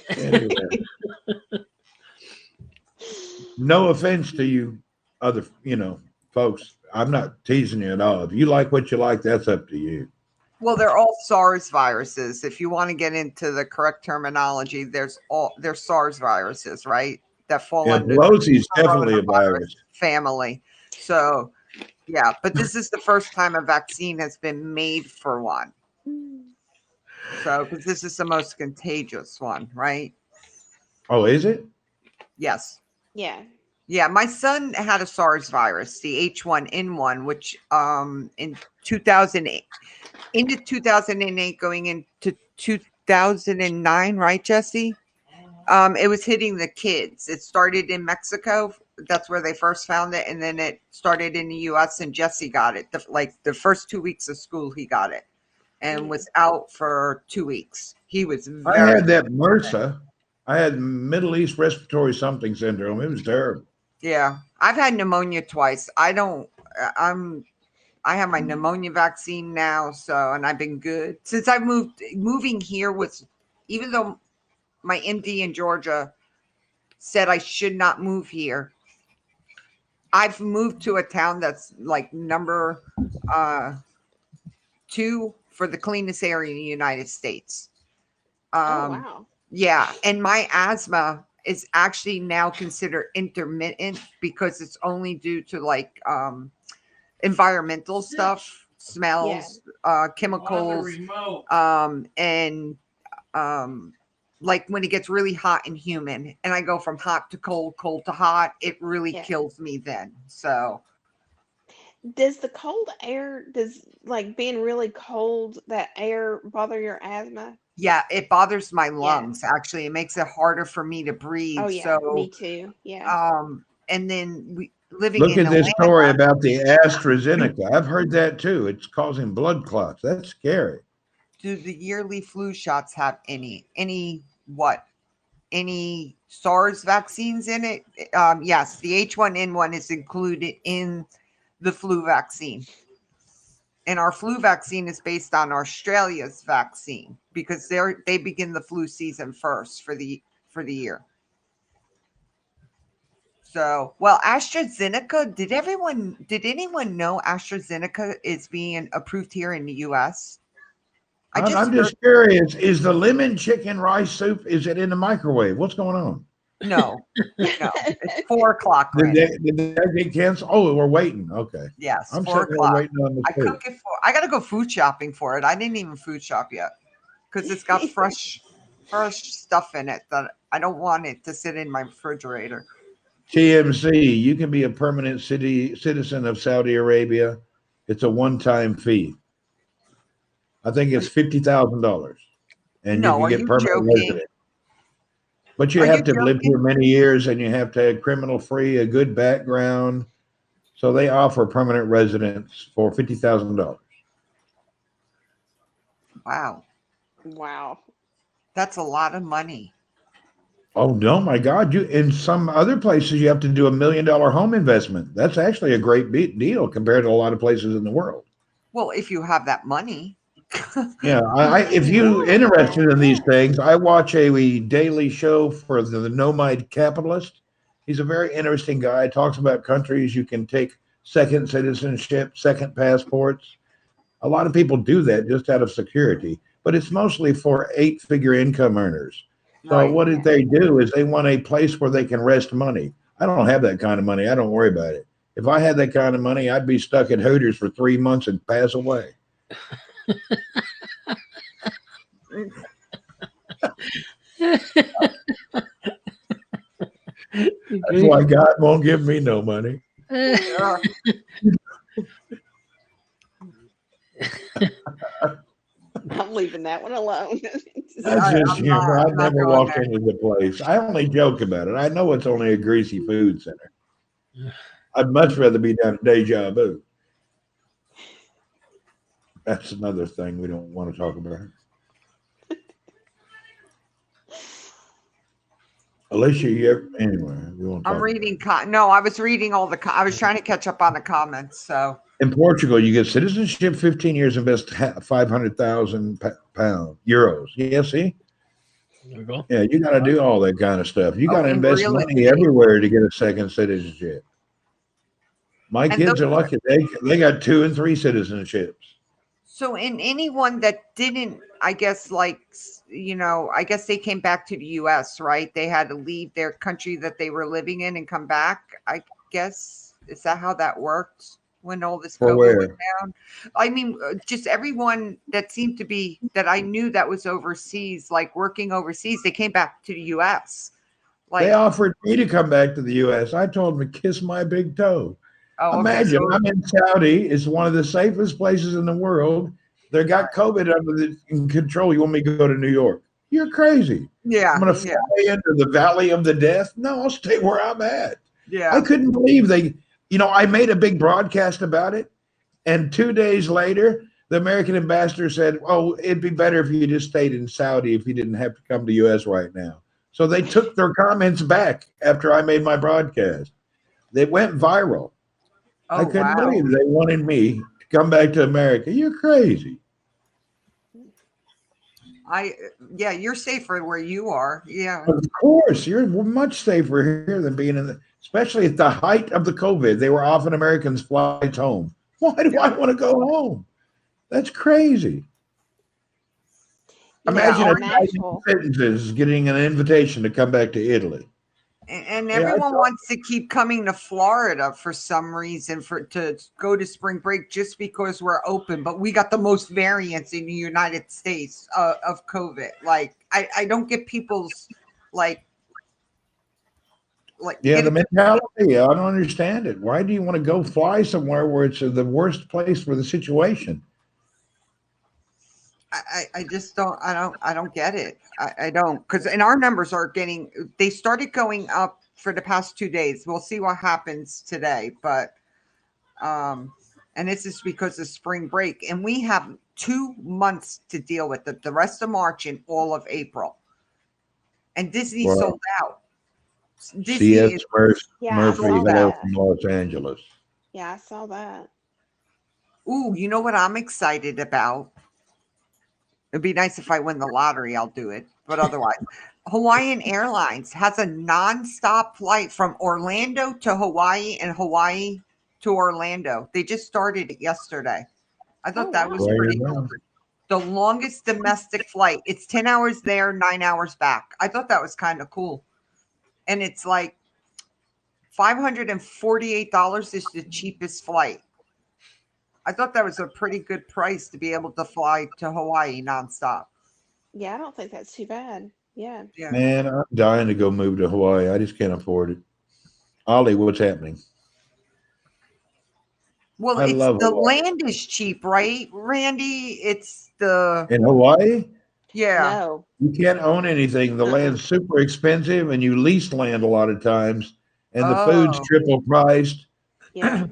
Anyway. No offense to you, other folks. I'm not teasing you at all. If you like what you like, that's up to you. Well, they're all SARS viruses. If you want to get into the correct terminology, they're SARS viruses, right? That fall Yeah, under Pelosi's the definitely a coronavirus virus. family. So, yeah, but this is the first time a vaccine has been made for one. So, because this is the most contagious one, right? Oh, is it? Yes. Yeah. Yeah, my son had a SARS virus, the H1N1, which in 2008, into 2008, going into 2009, right, Jesse? It was hitting the kids. It started in Mexico. That's where they first found it, and then it started in the U.S. And Jesse got it. The first 2 weeks of school, he got it, and was out for 2 weeks. He was I very. had that MRSA. I had Middle East respiratory something syndrome. It was terrible. Yeah, I've had pneumonia twice. I have my pneumonia vaccine now, so, and I've been good since I moving here was, even though my MD in Georgia said I should not move here, I've moved to a town that's like number 2 for the cleanest area in the United States. Oh wow. Yeah, and my asthma is actually now considered intermittent because it's only due to like environmental stuff, smells, chemicals, and like when it gets really hot and humid, and I go from hot to cold, cold to hot, it really kills me then. So does the cold air, like being really cold, that air bother your asthma? yeah, it bothers my lungs. Actually, it makes it harder for me to breathe. Oh yeah, So me too. Yeah. and then we living Look in at this Atlanta, story about the AstraZeneca. I've heard that too. It's causing blood clots. That's scary. do the yearly flu shots have any SARS vaccines in it? Yes, the H1N1 is included in the flu vaccine. And our flu vaccine is based on Australia's vaccine because they begin the flu season first for the year. So, well, AstraZeneca, did anyone know AstraZeneca is being approved here in the US? I'm just curious. Is the lemon chicken rice soup, is it in the microwave? What's going on? No, it's 4:00. Did that get canceled? Oh, we're waiting. Okay. Yes, I'm 4 sitting there o'clock. waiting on the I food. cook it I gotta go food shopping for it. I didn't even food shop yet because it's got fresh stuff in it that I don't want it to sit in my refrigerator. TMC, you can be a permanent citizen of Saudi Arabia. It's a one-time fee. I think it's $50,000, and No, you are can you get permanent joking? resident. But you Are have you to have lived joking? here many years, and you have to have criminal-free, a good background. So they offer permanent residence for $50,000. Wow, Wow. that's a lot of money. Oh no, my God! You in some other places you have to do $1 million home investment. That's actually a great deal compared to a lot of places in the world. Well, if you have that money. Yeah, if you interested in these things, I watch a daily show for the Nomad Capitalist. He's a very interesting guy. Talks about countries you can take second citizenship, second passports. A lot of people do that just out of security, but it's mostly for 8-figure income earners. So Right. what did they do is they want a place where they can rest money. I don't have that kind of money. I don't worry about it. If I had that kind of money, I'd be stuck at Hooters for 3 months and pass away. That's why God won't give me no money. Uh, I'm leaving that one alone. That's just I'm humor. not- I'd I'm not never going walk there. into the place. I only joke about it. I know it's only a greasy food center. I'd much rather be down at Deja Vu. That's another thing we don't want to talk about. Alicia, anyway, we won't talk I'm about it. reading. No, I was reading all the. I was trying to catch up on the comments. So In Portugal, you get citizenship, 15 years, invest 500,000 euros. Yeah, see? There we go. Yeah, you got to do all that kind of stuff. You got to in invest real money estate. everywhere to get a second citizenship. My And kids those- are lucky. They got 2 and 3 citizenships. So in anyone that didn't, I guess, like, I guess they came back to the U.S., right? They had to leave their country that they were living in and come back. I guess, is that how that worked when all this For COVID where? went down? I mean, just everyone that seemed to be that I knew that was overseas, like working overseas, they came back to the U.S. They Like, offered me to come back to the U.S. I told them to kiss my big toe. oh, okay, Imagine so I'm in Saudi. It's one of the safest places in the world. They got COVID in control. You want me to go to New York? You're crazy. yeah, I'm going to fly into the valley of the death. No, I'll stay where I'm at. yeah. I couldn't believe I made a big broadcast about it. And 2 days later, the American ambassador said, oh, it'd be better if you just stayed in Saudi if you didn't have to come to U.S. right now. So they took their comments back after I made my broadcast. They went viral. I Oh, couldn't wow. believe they wanted me to come back to America. You're crazy. Yeah, you're safer where you are. Yeah. Of course, you're much safer here than being especially at the height of the COVID. They were offering Americans flights home. Why do I want to go home? That's crazy. Imagine Yeah, a guy in sentences getting an invitation to come back to Italy. And Yeah, everyone wants to keep coming to Florida for some reason to go to spring break just because we're open. But we got the most variants in the United States of COVID. Like, I don't get people's like Yeah, the mentality. I don't understand it. Why do you want to go fly somewhere where it's the worst place for the situation? I just don't I don't get it. I don't, because and our numbers are they started going up for the past 2 days. We'll see what happens today, but and this is because of spring break, and we have 2 months to deal with it, the rest of March and all of April. And Disney sold out. Disney C.S. Murphy, Yeah, I saw hello that. from Los Angeles. Yeah, I saw that. Ooh, you know what I'm excited about? It'd be nice if I win the lottery, I'll do it. But otherwise, Hawaiian Airlines has a nonstop flight from Orlando to Hawaii and Hawaii to Orlando. They just started it yesterday. I thought that was wow. pretty cool. The longest domestic flight. It's 10 hours there, 9 hours back. I thought that was kind of cool. And it's like $548 is the cheapest flight. I thought that was a pretty good price to be able to fly to Hawaii nonstop. Yeah, I don't think that's too bad. Yeah. Man, I'm dying to go move to Hawaii. I just can't afford it. Ollie, what's happening? Well, I love the Hawaii. land is cheap, right, Randy? It's the In Hawaii, No. you can't own anything. The land's super expensive, and you lease land a lot of times, and the food's Oh. triple priced. Yeah.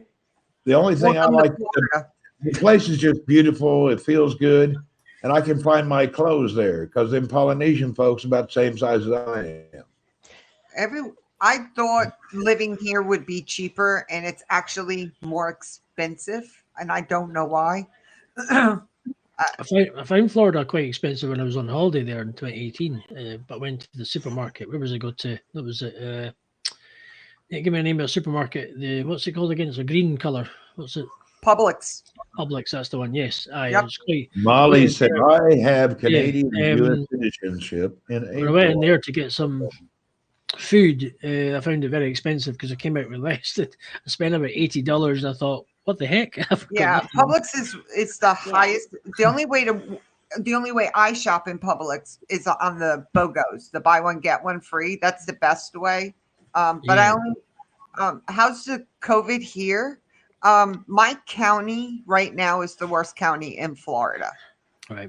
The only thing I Welcome to like, the place is just beautiful. It feels good, and I can find my clothes there because them Polynesian folks about the same size as I am. I thought living here would be cheaper, and it's actually more expensive, and I don't know why. I found Florida quite expensive when I was on holiday there in 2018. But went to the supermarket. Where was I go to? That was it. Give me a name of a supermarket. What's it called again? It's a green color. What's it? Publix. Publix. That's the one. Yes. Aye. Yep. It's quite. Molly Yeah, said, I have Canadian and um, U.S. citizenship in When I went in April. there to get some food, I found it very expensive because I came out with less. I spent about $80. I thought, what the heck? I've got Yeah, nothing. Publix is the highest. The only way I shop in Publix is on the BOGOs, the buy one get one free. That's the best way. But I Yeah. only how's the COVID here? My county right now is the worst county in Florida. Right.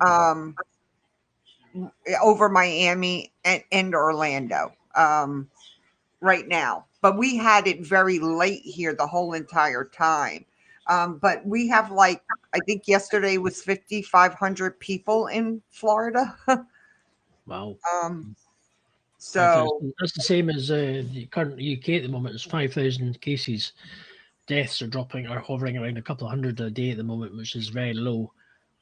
Over Miami and Orlando right now. But we had it very late here the whole entire time. But we have I think yesterday was 5,500 people in Florida. Wow. So That's the same as the current UK at the moment. It's 5,000 cases. Deaths are hovering around a couple of hundred a day at the moment, which is very low.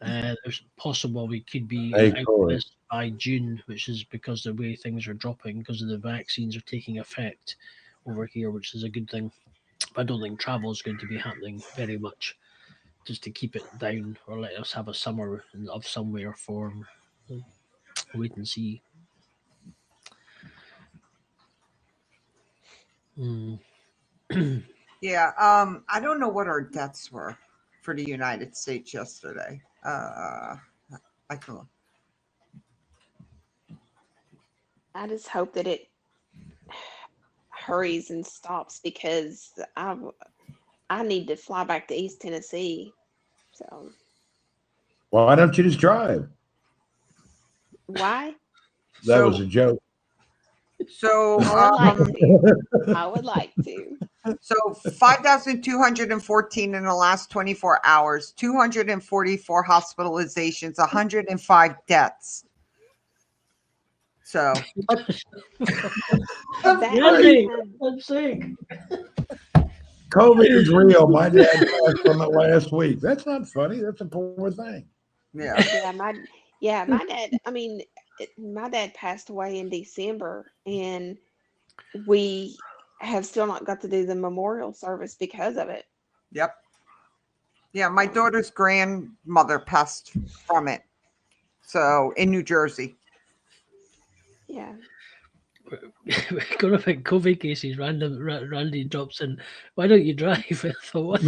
It's possible we could be Hey, out of Corey. this by June, which is because the way things are dropping, because of the vaccines are taking effect over here, which is a good thing. But I don't think travel is going to be happening very much, just to keep it down or let us have a summer of some way or form. Wait and see. Hmm. yeah, I don't know what our deaths were for the United States yesterday. I can look. I just hope that it hurries and stops because I need to fly back to East Tennessee. So Why don't you just drive? why? That So- was a joke. So I would like to. I would like to. So 5,214 in the last 24 hours, 244 hospitalizations, 105 deaths. So Randy, let's see. COVID is real. My dad passed from it last week. That's not funny. That's a poor thing. yeah, My dad. I mean, my dad passed away in December, and we have still not got to do the memorial service because of it. yep. Yeah, my daughter's grandmother passed from it. So in New Jersey. Yeah. Going about COVID cases, Randy drops in. Why don't you drive? I thought, what?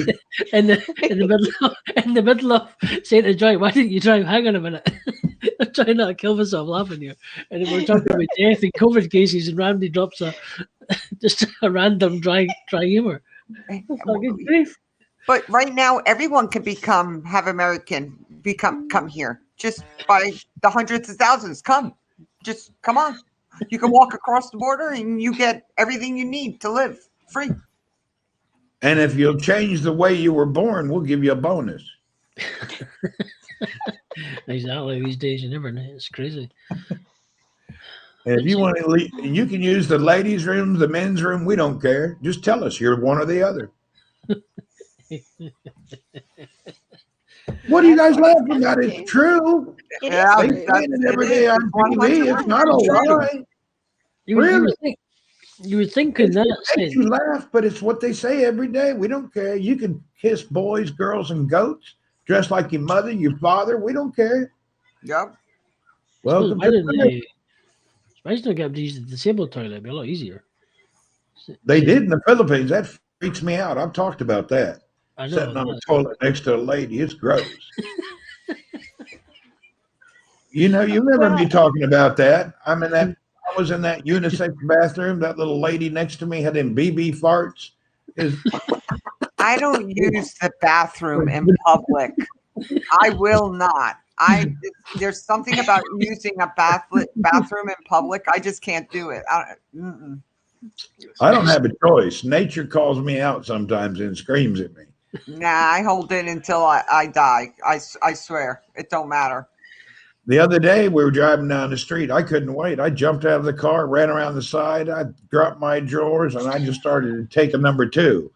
In the middle of saying to Joy, why didn't you drive? Hang on a minute. I'm trying not to kill myself laughing here. And then we're talking about death and COVID cases, and Randy drops just a random dry humor. Oh, good grief. But right now, everyone can come here just by the hundreds of thousands. Just come on. You can walk across the border and you get everything you need to live free. And if you'll change the way you were born, we'll give you a bonus. Exactly. These days, you never know. It's crazy. And if you want to leave, you can use the ladies' room, the men's room. We don't care. Just tell us you're one or the other. What are you guys laughing at? It's true. It Yeah, is They true. say it every day on TV. It's not a lie. You would think in that Makes sense. you laugh, but it's what they say every day. We don't care. You can kiss boys, girls, and goats, dress like your mother, your father. We don't care. Yep. Welcome Why to didn't the they get able to use the disabled toilet? It'd be a lot easier. They did in the Philippines. That freaks me out. I've talked about that. I know. Sitting on a toilet next to a lady. It's gross. You remember me talking about that. I was in that unisex bathroom. That little lady next to me had them BB farts. I don't use the bathroom in public. I will not. There's something about using a bathroom in public. I just can't do it. I don't have a choice. Nature calls me out sometimes and screams at me. Nah, I hold it until I die. I swear. It don't matter. The other day we were driving down the street. I couldn't wait. I jumped out of the car, ran around the side. I dropped my drawers, and I just started taking number two.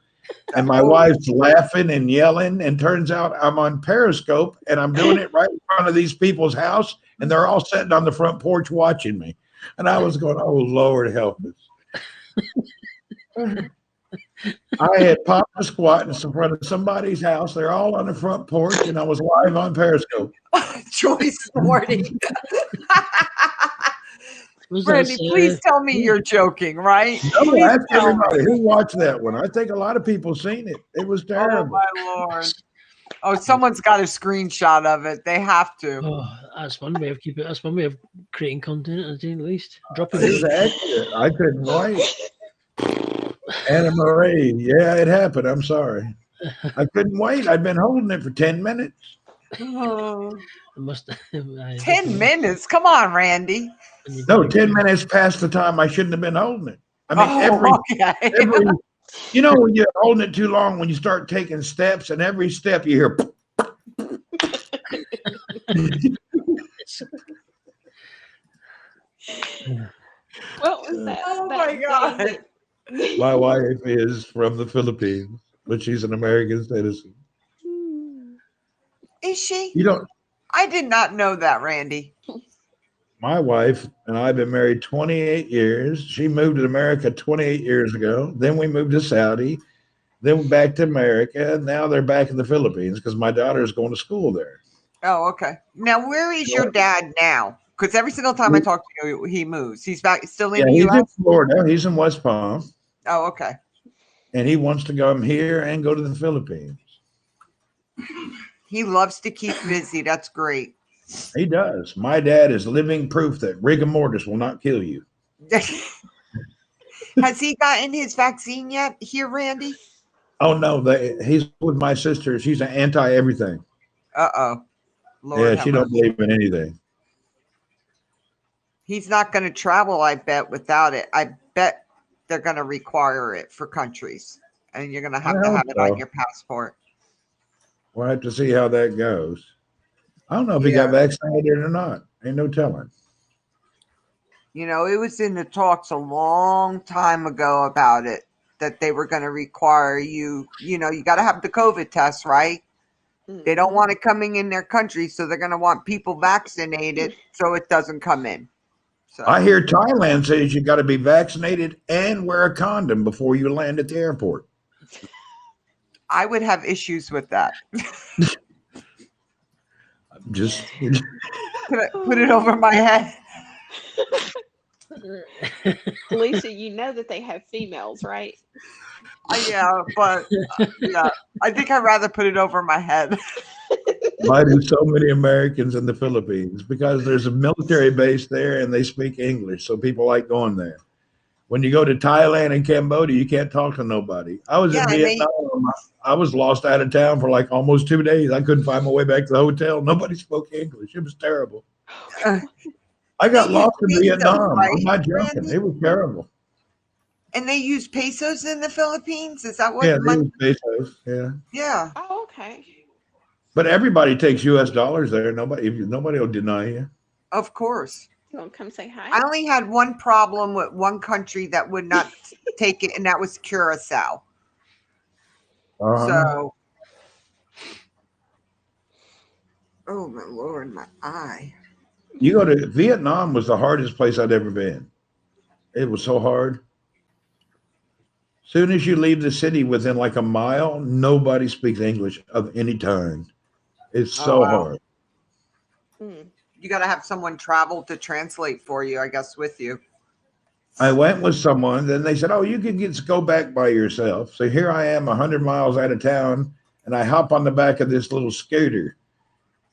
And my wife's laughing and yelling. And turns out I'm on Periscope, and I'm doing it right in front of these people's house, and they're all sitting on the front porch watching me. And I was going, "Oh Lord, help us!" I had popped a squat in front of somebody's house. They're all on the front porch, and I was live on Periscope. Joyce Morty. Was Brandy, that, please tell me you're joking, right? No, Please ask tell me. everybody who watched that one. I think a lot of people seen it. It was Oh terrible. my Lord. Oh, someone's got a screenshot of it. They have to. Oh, that's one way of keeping. That's one way of creating content, at least. Dropping It was it. accurate. I couldn't wait. Anna Marie, yeah, it happened. I'm sorry. I couldn't wait. I'd been holding it for 10 minutes. Oh, It must. 10 minutes. Come on, Randy. No, 10 minutes past the time I shouldn't have been holding it. I mean, Oh, every you know, when you're holding it too long, when you start taking steps, and every step you hear. What was that? Oh that my thing God. that- My wife is from the Philippines, but she's an American citizen. Is she? You don't. I did not know that, Randy. My wife and I have been married 28 years. She moved to America 28 years ago. Then we moved to Saudi. Then back to America. And now they're back in the Philippines because my daughter's going to school there. Oh, okay. Now, where is your dad now? Because every single time I talk to you, he moves. He's back, still in Yeah, the he's U.S. in Florida. He's in West Palm. Oh, okay. And he wants to come here and go to the Philippines. He loves to keep busy. That's great. He does. My dad is living proof that rigor mortis will not kill you. Has he gotten his vaccine yet here, Randy? Oh, no. He's with my sister. She's an anti everything. Uh-oh. Lord Yeah, have she don't mercy. believe in anything. He's not going to travel, I bet, without it. I bet they're going to require it for countries. And you're going to have I to hope have it so. on your passport. We'll have to see how that goes. I don't know if he got vaccinated or not. Ain't no telling. You know, it was in the talks a long time ago about it, that they were going to require you got to have the COVID test, right? They don't want it coming in their country, so they're going to want people vaccinated so it doesn't come in. So I hear Thailand says you got to be vaccinated and wear a condom before you land at the airport. I would have issues with that. Just Put it over my head. Lisa, you know that they have females, right? Yeah, but yeah, I think I'd rather put it over my head. why do so many Americans in the Philippines? Because there's a military base there and they speak English, so people like going there. When you go to Thailand and Cambodia, you can't talk to nobody. I was in Vietnam. I was lost out of town for like almost 2 days. I couldn't find my way back to the hotel. Nobody spoke English. It was terrible. I got lost in Vietnam. I'm not joking. It was terrible. And they use pesos in the Philippines? Is that what? Yeah, they use pesos. Yeah. Yeah. Oh, okay. But everybody takes U.S. dollars there. Nobody will deny you. Of course. You want to come say hi? I only had one problem with one country that would not take it, and that was Curacao. So, oh my Lord, my eye. You go to Vietnam was the hardest place I'd ever been. It was so hard. Soon as you leave the city within like a mile, nobody speaks English of any kind. It's so hard. You got to have someone travel to translate for you, I guess, with you. I went with someone, then they said, "Oh, you can go back by yourself." So here I am 100 miles out of town, and I hop on the back of this little scooter.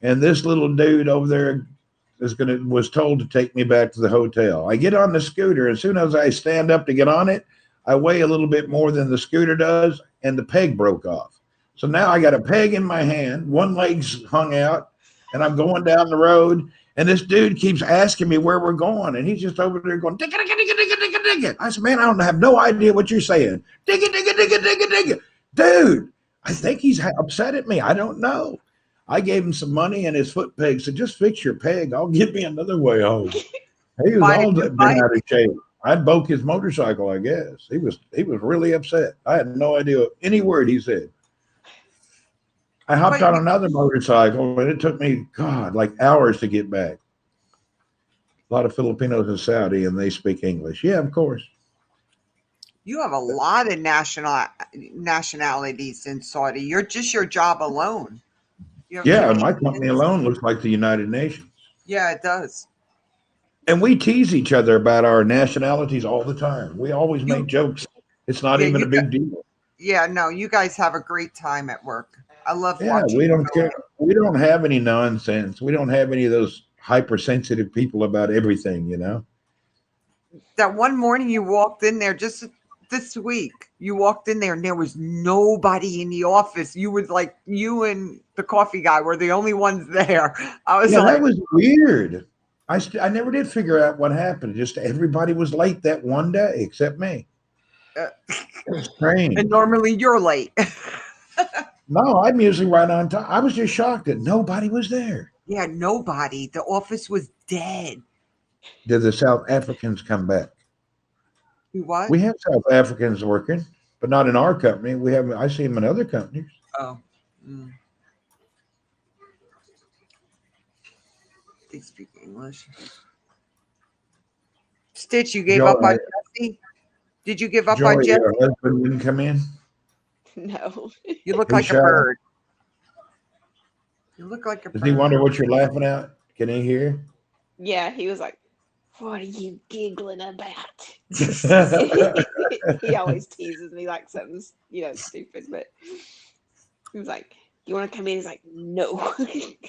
And this little dude over there was told to take me back to the hotel. I get on the scooter. As soon as I stand up to get on it, I weigh a little bit more than the scooter does, and the peg broke off. So now I got a peg in my hand, one leg's hung out, and I'm going down the road. And this dude keeps asking me where we're going. And he's just over there going, digga, digga, digga, digga, digga, digga. I said, man, I don't have no idea what you're saying. Digga, digga, digga, digga, digga. Dude, I think he's upset at me. I don't know. I gave him some money and his foot peg said, just fix your peg. I'll give me another way home. He was Buy a all new been bike. out of shape. I broke his motorcycle, I guess. He was really upset. I had no idea any word he said. I hopped But on another motorcycle and it took me, God, like hours to get back. A lot of Filipinos in Saudi and they speak English. Yeah, of course. you have a lot of nationalities in Saudi. You're just your job alone. You have Yeah, my company Canadians. alone looks like the United Nations. Yeah, it does. And we tease each other about our nationalities all the time. We always You- make jokes. It's not Yeah, even a you big deal. Yeah, no, you guys have a great time at work. I love Yeah, watching. we you don't go. care. We don't have any nonsense. We don't have any of those hypersensitive people about everything, you know? That one morning you walked in there just this week. You walked in there and there was nobody in the office. You were like, you and the coffee guy were the only ones there. I was Yeah, like, that was weird. I never did figure out what happened. Just everybody was late that one day except me. Uh, Strange. and normally you're late. No, I'm usually right on time. I was just shocked that nobody was there. Yeah, nobody. The office was dead. Did the South Africans come back? What? We have South Africans working, but not in our company. We have. I see them in other companies. Oh. Mm. They speak English. Stitch, you gave up Joy, on Jesse? Did you give up Joy, on Jesse? your husband didn't come in. No. You look He like a shot him. bird. You look like a Does bird. he wonder what you're laughing at? Can he hear? Yeah, he was like, "What are you giggling about?" Yeah, He always teases me like something, stupid. But he was like, "You want to come in?" He's like, "No,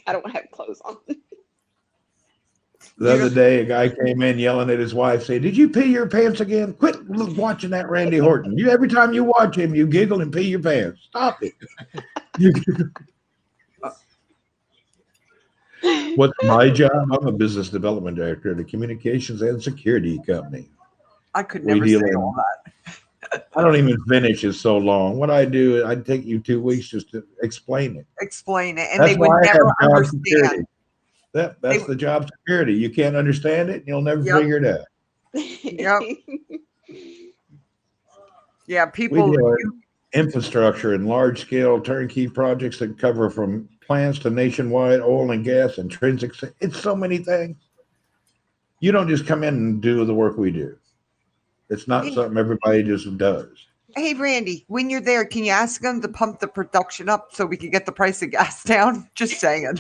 I don't have clothes on." The other day, a guy came in yelling at his wife, saying, "Did you pee your pants again? Quit watching that Randy Horton. You every time you watch him, you giggle and pee your pants. Stop it." What's my job? I'm a business development director at a communications and security company. I could We never deal say in. all that. I don't even finish. It's so long. What I do, I'd take you 2 weeks just to explain it. Explain it. And That's they would why I have never job understand. security. That's They- the job security. You can't understand it, and you'll never Yep. figure it out. Yep. Yeah, We people. deal in infrastructure and large scale turnkey projects that cover from plants to nationwide oil and gas, intrinsic. It's so many things. You don't just come in and do the work we do. It's not Hey. something everybody just does. Hey, Randy, when you're there, can you ask them to pump the production up so we can get the price of gas down? Just saying.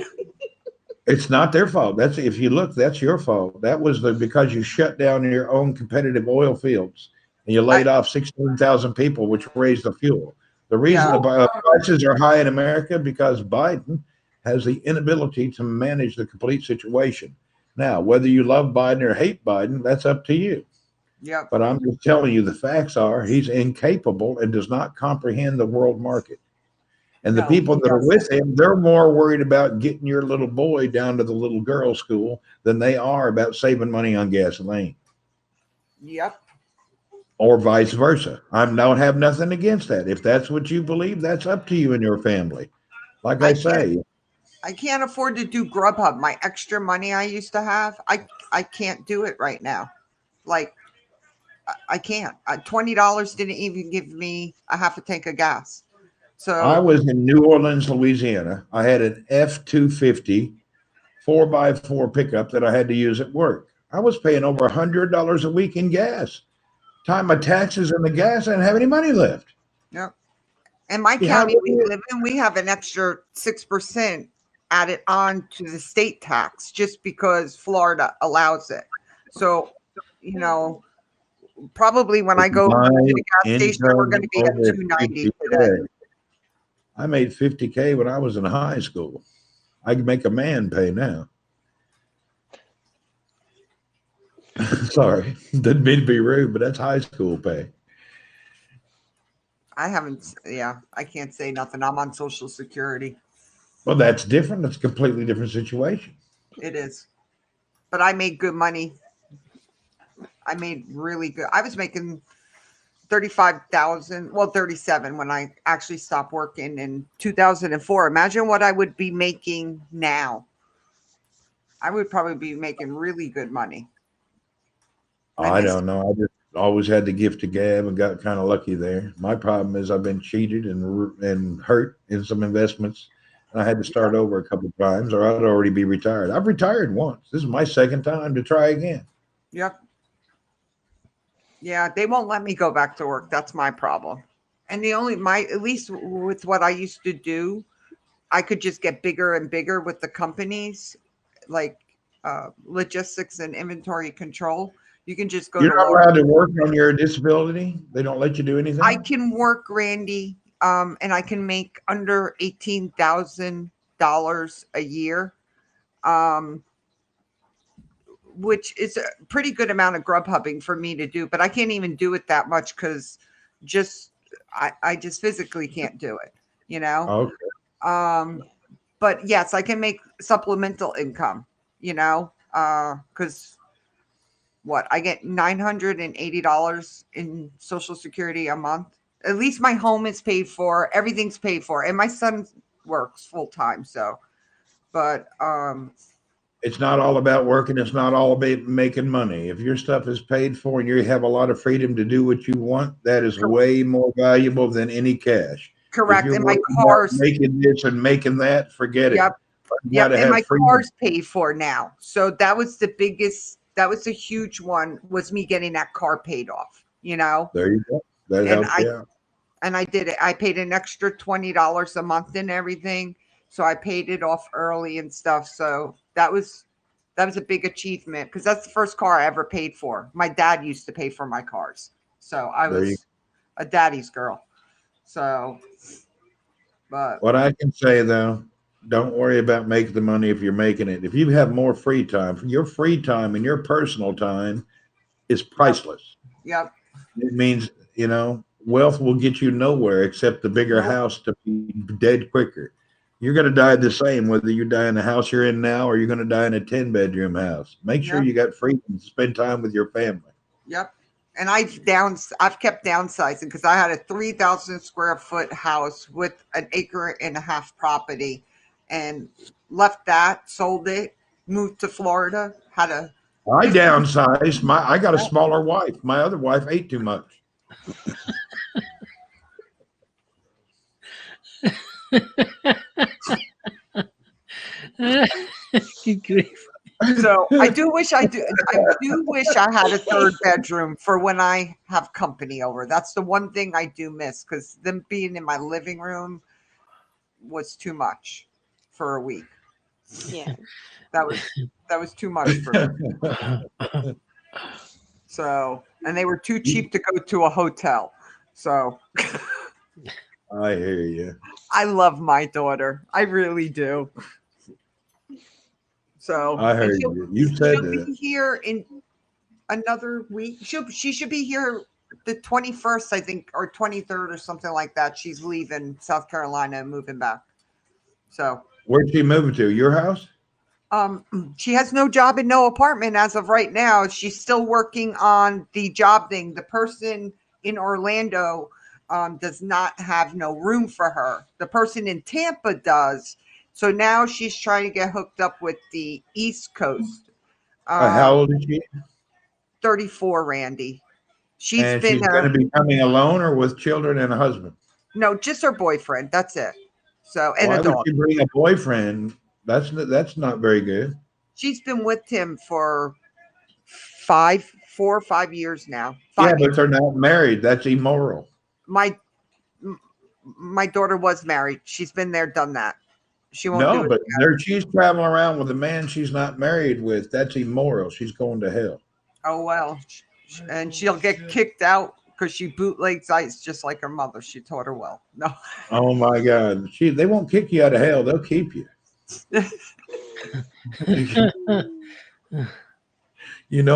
It's not their fault. That's if you look, that's your fault. That was because you shut down your own competitive oil fields and you laid off 16,000 people, which raised the fuel. The reason Yeah. the prices are high in America because Biden has the inability to manage the complete situation. Now, whether you love Biden or hate Biden, that's up to you. Yep. But I'm just telling you, the facts are he's incapable and does not comprehend the world market. And the No, people he that are doesn't. with him, they're more worried about getting your little boy down to the little girl school than they are about saving money on gasoline, Yep. or vice versa. I don't have nothing against that. If that's what you believe, that's up to you and your family. Like I say, I can't afford to do Grubhub. My extra money I used to have, I can't do it right now. Like, I can't. $20 didn't even give me a half a tank of gas. So I was in New Orleans, Louisiana. I had an F-250 4x4 pickup that I had to use at work. I was paying over $100 a week in gas. Time my taxes and the gas, I didn't have any money left. Yep. And my Yeah, county we live in, we have an extra 6% added on to the state tax just because Florida allows it. So, probably when I go to the gas station, we're going to be at $2.90 today. I made $50K when I was in high school. I can make a man pay now. Sorry, didn't mean to be rude, but that's high school pay. I can't say nothing. I'm on Social Security. Well, that's different. That's a completely different situation. It is. But I made good money. I made really good. I was making 35,000, well, 37 when I actually stopped working in 2004. Imagine what I would be making now. I would probably be making really good money. I don't know. I just always had the gift of gab and got kind of lucky there. My problem is I've been cheated and hurt in some investments. I had to start over a couple of times, or I'd already be retired. I've retired once. This is my second time to try again. Yep. Yeah, they won't let me go back to work. That's my problem. And at least with what I used to do, I could just get bigger and bigger with the companies, like logistics and inventory control. You can just go You're to not work. allowed to work on your disability. They don't let you do anything. I can work, Randy, and I can make under $18,000 a year, which is a pretty good amount of grub hubbing for me to do. But I can't even do it that much because I just physically can't do it. You know. Okay. But yes, I can make supplemental income. You know, because I get $980 in Social Security a month. At least my home is paid for. Everything's paid for, and my son works full time. So, but It's not all about working. It's not all about making money. If your stuff is paid for and you have a lot of freedom to do what you want, that is way more valuable than any cash. correct. If you're And my working hard, car's making this and making that, forget yep, it. You yep. gotta And have my freedom. car's paid for now. So that was the biggest. That was a huge one. Was me getting that car paid off. You know. There you go. That And helps you out. And I did it. I paid an extra $20 a month and everything. So I paid it off early and stuff. So that was a big achievement because that's the first car I ever paid for. My dad used to pay for my cars. So I There you was a daddy's girl. So, but What I can say though, don't worry about making the money if you're making it. If you have more free time, your free time and your personal time is priceless. yep. It means, wealth will get you nowhere except the bigger Nope. house to be dead quicker. You're going to die the same whether you die in the house you're in now or you're going to die in a 10-bedroom house. Make sure Yep. you got freedom to spend time with your family. Yep. And I've kept downsizing because I had a 3,000 square foot house with an acre and a half property and left that, sold it, moved to Florida, had a I downsized. I got a smaller wife. My other wife ate too much. Good grief. So I do wish I had a third bedroom for when I have company over. That's the one thing I do miss because them being in my living room was too much for a week. Yeah. That was too much for me. So, and they were too cheap to go to a hotel. So I hear you. I love my daughter. I really do. So I heard she'll- you. You said she'll that. be here in another week. She should be here the 21st, I think, or 23rd or something like that. She's leaving South Carolina and moving back. So Where'd she move to? Your house? she has no job and no apartment as of right now. She's still working on the job thing. The person in Orlando does not have no room for her. The person in Tampa does. So now she's trying to get hooked up with the East Coast. How old is she? 34, Randy. She's And been she's going to be coming alone or with children and a husband? no, just her boyfriend. That's it. So and Why a would dog. she bring a boyfriend? That's not very good. She's been with him for 4 or 5 years now. Yeah, 5 years. but they're not married. That's immoral. My daughter was married. She's been there, done that. She won't do No, it. but she's traveling around with a man she's not married with. That's immoral. She's going to hell. Oh well, and she'll get kicked out because she bootlegs ice just like her mother. She taught her well. No, Oh my God. They won't kick you out of hell. They'll keep you.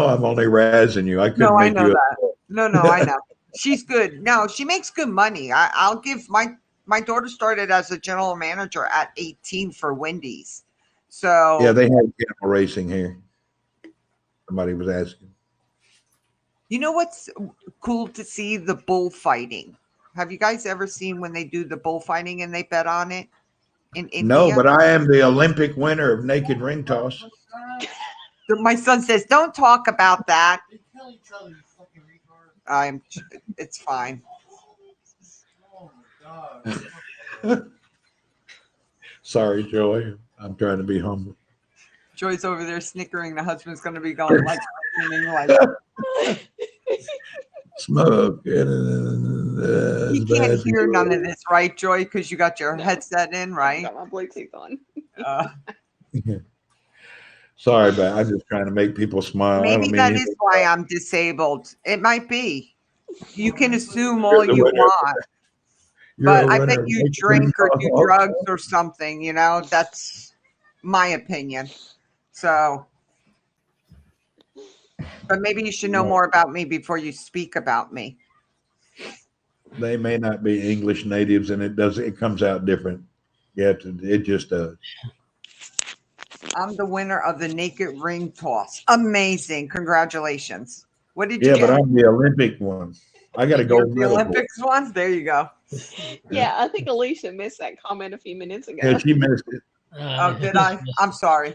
I'm only razzing you. I couldn't no, I make know you. that. No, I know. She's good. No, she makes good money. I'll give my daughter started as a general manager at 18 for Wendy's. So Yeah, they have camel racing here. Somebody was asking. You know what's cool to see? The bullfighting. Have you guys ever seen when they do the bullfighting and they bet on it in No, India? but I am the Olympic winner of naked ring toss. My son says, "Don't talk about that." They kill each other, you fucking retard. It's fine. Oh my god. Sorry, Joey. I'm trying to be humble. Joy's over there snickering. The husband's going to be going like, Smoke. you can't hear none of this, right, Joy? Because you got your No. headset in, I right? got my Bluetooth on. Uh, Sorry, but I'm just trying to make people smile. I maybe don't mean that anything. is why I'm disabled. It might be. You can assume You're all the you winner. want, You're but a I winner bet of you naked drink or ring do toss. drugs or something. You know, that's my opinion. So, but maybe you should know more about me before you speak about me. They may not be English natives, and it comes out different. Yeah, it just does. I'm the winner of the naked ring toss. Amazing. Congratulations. What did you Yeah, get? but I'm the Olympic one. I got a You're gold the medal. Olympics one? There you go. Yeah, I think Alicia missed that comment a few minutes ago. Yeah, she missed it. Oh, did I? I'm sorry.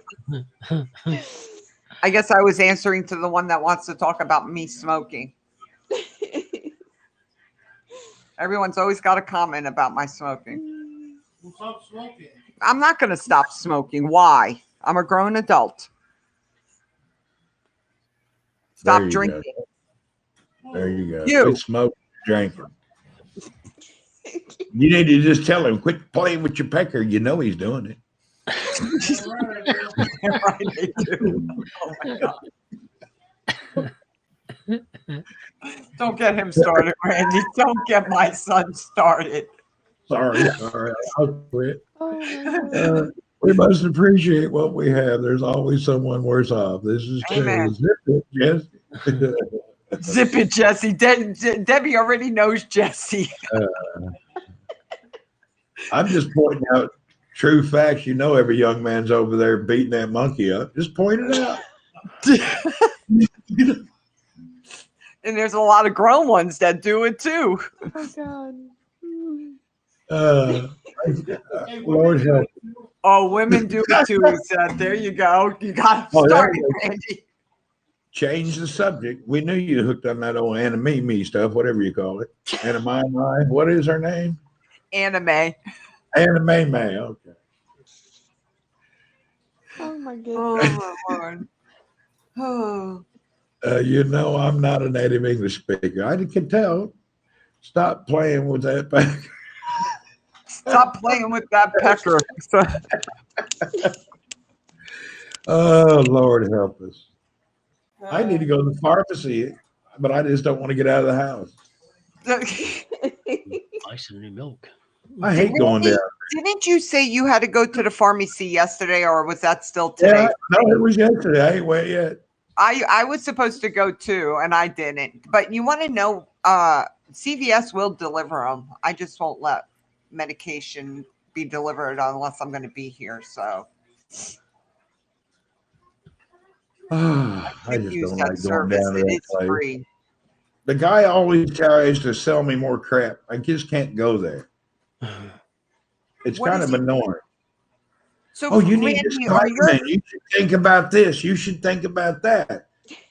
I guess I was answering to the one that wants to talk about me smoking. Everyone's always got a comment about my smoking. Well, stop smoking. I'm not going to stop smoking. Why? I'm a grown adult. Stop There you drinking. go. There you go. You. Quit smoking, drinking. You need to just tell him, quit playing with your pecker. You know he's doing it. Right, they do. Oh my God. Don't get him started, Randy. Don't get my son started. Sorry. I'll quit. Oh my God. We must appreciate what we have. There's always someone worse off. This is true. Amen. Zip it, Jesse. Zip it, Jesse. Debbie already knows Jesse. I'm just pointing out true facts. You know, every young man's over there beating that monkey up. Just point it out. And there's a lot of grown ones that do it too. Oh God. Lord help. Oh, women do it too, he said. There you go. You got Oh, there started, we go. Randy. Change the subject. We knew you hooked on that old anime stuff, whatever you call it. Anime. What is her name? Anime. Anime. Okay. Oh my goodness. Oh, my Lord. Oh. You know, I'm not a native English speaker. I can tell. Stop playing with that back. Stop playing with that pecker. Oh, Lord help us. I need to go to the pharmacy, but I just don't want to get out of the house. Buy some new milk. I hate going down. Didn't you say you had to go to the pharmacy yesterday, or was that still Yeah, today? no, it was yesterday. I ain't went yet. I was supposed to go too, and I didn't. But you want to know, CVS will deliver them. I just won't let medication be delivered unless I'm going to be here. So I just use don't that like going service. down to It that is place. free. The guy always tries to sell me more crap. I just can't go there. It's What kind is of he- annoying. So Oh, you need this Randy, are your vitamin. You should think about this. You should think about that.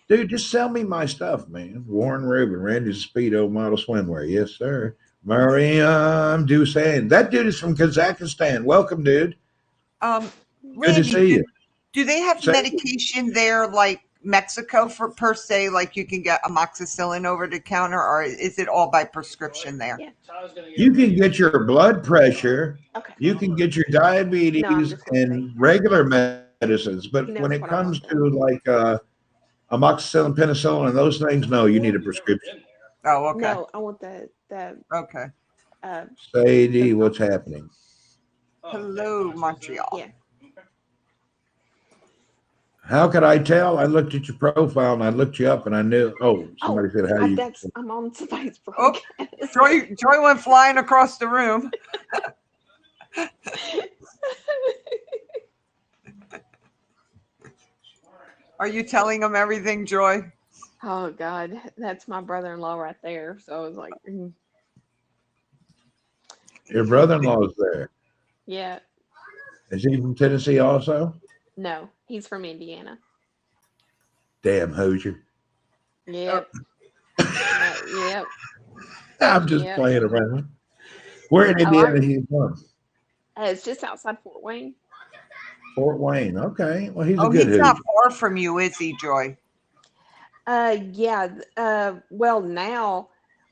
Dude, just sell me my stuff, man. Warren Rubin, Randy's Speedo model swimwear. Yes, sir. Mariam Dusain. That dude is from Kazakhstan. Welcome, dude. Good Randy, to see you. do they have Say- medication there like Mexico for per se, like you can get amoxicillin over the counter, or is it all by prescription there? Yeah. You can get your blood pressure, Okay. you can get your diabetes No, I'm just gonna and say. regular medicines, but He knows when it what I comes want to like amoxicillin, penicillin, and those things, no, you need a prescription. Oh, okay. No, I want the Okay. Sadie, what's happening? Hello, Montreal. yeah. How could I tell? I looked at your profile and I looked you up and I knew. Oh, somebody said how you. I'm on Facebook. Oh, Joy went flying across the room. Are you telling them everything, Joy? Oh God, that's my brother-in-law right there. So I was like, Your brother-in-law is there. yeah, Is he from Tennessee also? no, he's from Indiana. Damn Hoosier. Yep, yep, I'm just yep. playing around. Where in Oh, Indiana he from? it's just outside Fort Wayne. Fort Wayne. Okay. Well, he's a Oh, good he's not Hoosier. far from you, is he, Joy? Yeah. Well, now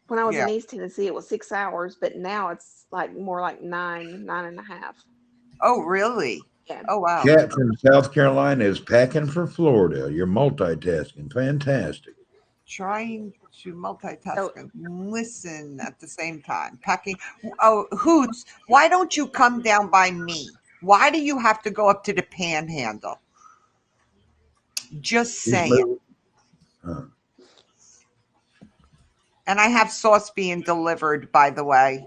when I was Yeah. in East Tennessee, it was 6 hours, but now it's like more like nine and a half. Oh, really? Yeah. Oh, wow. Cat from South Carolina is packing for Florida. You're multitasking. Fantastic. Trying to multitask So and listen at the same time. Packing. Oh, Hoots, why don't you come down by me? Why do you have to go up to the Panhandle? Just He's saying. moving. And I have sauce being delivered, by the way.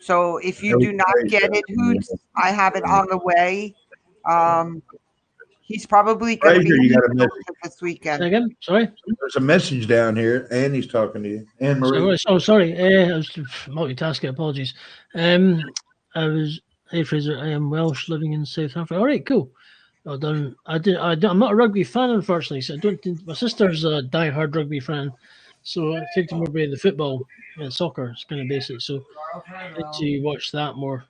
So if you No do not praise get it, God. Hoots, I have it on the way. He's probably going to be Fraser, you got a message. this weekend. Say again? Sorry. There's a message down here. Annie's talking to you. Anne Marie. Sorry. I was multitasking. Apologies. Hey Fraser, I am Welsh, living in South Africa. All right, cool. Well done. I'm not a rugby fan, unfortunately. So I don't think my sister's a die-hard rugby fan. So I think more about the football and soccer. It's kind of basic. So I need to watch that more.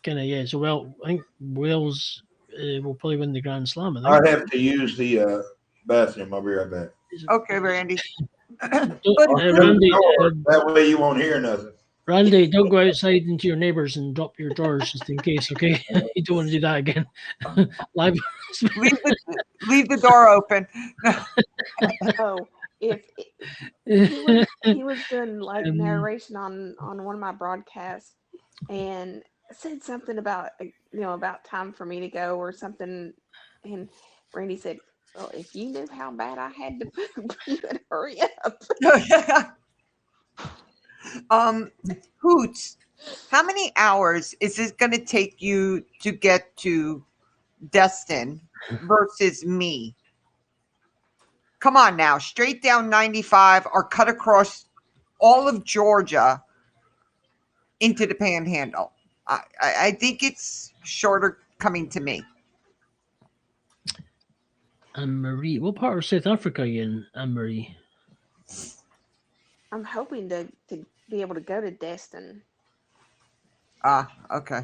Yeah. So I think Wales will probably win the Grand Slam. I I think. have to use the bathroom. I'll be right back. Okay, Randy. Randy, That way you won't hear nothing. Randy, don't go outside into your neighbours and drop your doors just in case, okay? You don't want to do that again. Live. Leave the door open. oh, if he was doing like narration on one of my broadcasts and said something about about time for me to go or something, and Randy said, "Well, if you knew how bad I had to poop, you would hurry up." Hoots, how many hours is it going to take you to get to Destin versus me? Come on now, straight down 95 or cut across all of Georgia into the Panhandle. I think it's shorter coming to me. Anne-Marie, what part of South Africa are you in, Anne-Marie? I'm hoping to be able to go to Destin. Okay.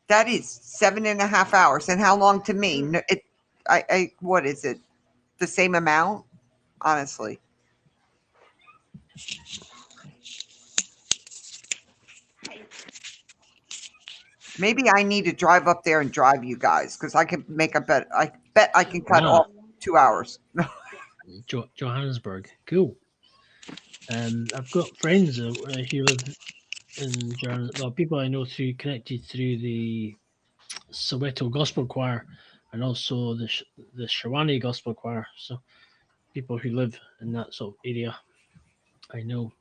That is 7.5 hours. And how long to me? What is it? The same amount? Honestly. Maybe I need to drive up there and drive you guys because I can make a bet. I bet I can cut off 2 hours. Johannesburg, cool. I've got friends who live in Johannesburg. Well, people I know connected through the Soweto Gospel Choir and also the Shawani Gospel Choir. So people who live in that sort of area, I know.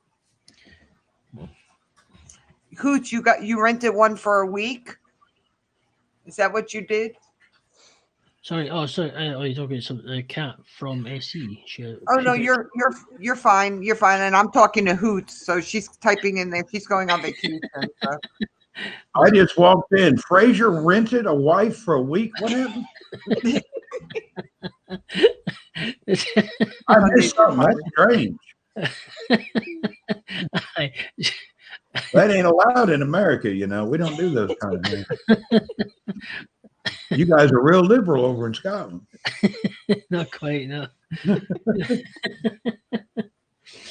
Hoots, you rented one for a week? Is that what you did? Sorry. Oh, sorry. You're talking to Cat from SE. No, you're fine. You're fine. And I'm talking to Hoots, so she's typing in there. She's going on vacation. So. I just walked in. Fraser rented a wife for a week. What happened? I missed something. That's strange. That ain't allowed in America, you know. We don't do those kind of things. You guys are real liberal over in Scotland. Not quite, no.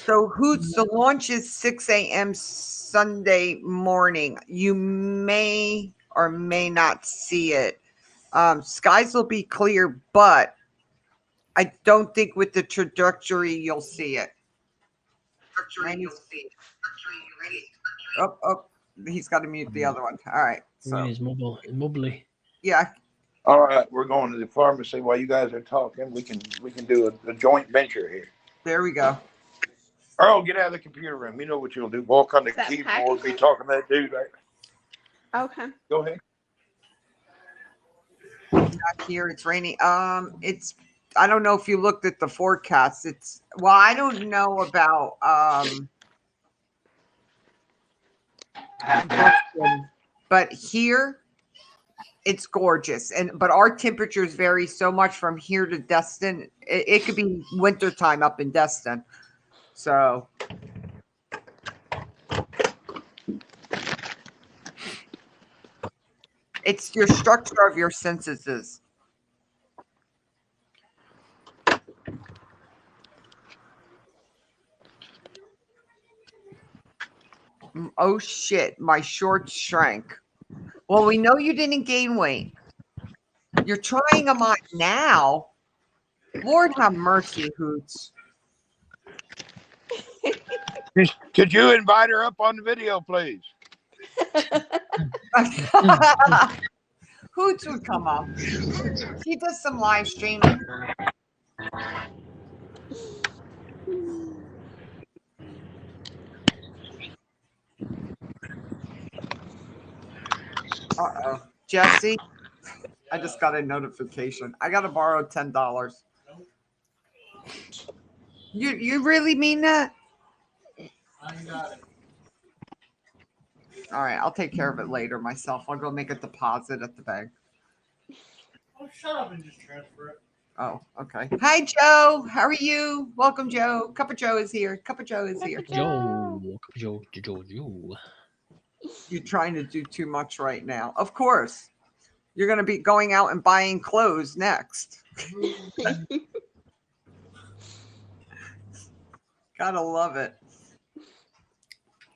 So Hoots, the launch is 6 a.m. Sunday morning. You may or may not see it. Skies will be clear, but I don't think with the trajectory you'll see it. Oh, he's got to mute the other one. All right. So He's mobily. Yeah. All right, we're going to the pharmacy while you guys are talking. We can do a joint venture here. There we go. Earl, get out of the computer room. You know what you'll do. Walk on the Is that keyboard, be packaging? talking to that dude. Okay. Go ahead. Not here. It's raining. It's I don't know if you looked at the forecast. Well, I don't know about Boston, but here it's gorgeous. But our temperatures vary so much from here to Destin. It could be wintertime up in Destin. So it's your structure of your senses. Oh shit, my shorts shrank. Well, we know you didn't gain weight. You're trying them on now. Lord have mercy, Hoots. Could you invite her up on the video, please? Hoots would come up. He does some live streaming. Uh-oh. Jesse, I just got a notification. I got to borrow $10. You really mean that? I got it. All right, I'll take care of it later myself. I'll go make a deposit at the bank. Oh, shut up and just transfer it. Oh, okay. Hi, Joe. How are you? Welcome, Joe. Cup of Joe is here. Cup of Joe is here. Joe. You're trying to do too much right now. Of course. You're going to be going out and buying clothes next. Gotta love it.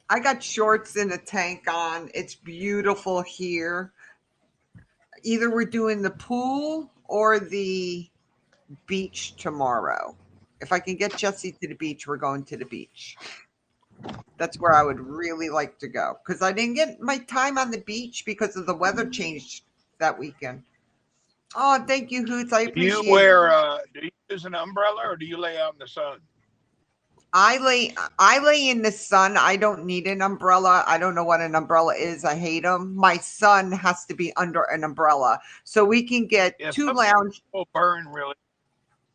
I got shorts and a tank on. It's beautiful here. Either we're doing the pool or the beach tomorrow. If I can get Jesse to the beach, we're going to the beach. That's where I would really like to go because I didn't get my time on the beach because of the weather change that weekend. Oh, thank you, Hoots. I Do appreciate you wear? Do you use an umbrella or do you lay out in the sun? I lay in the sun. I don't need an umbrella. I don't know what an umbrella is. I hate them. My son has to be under an umbrella so we can get two lounge. Will burn really.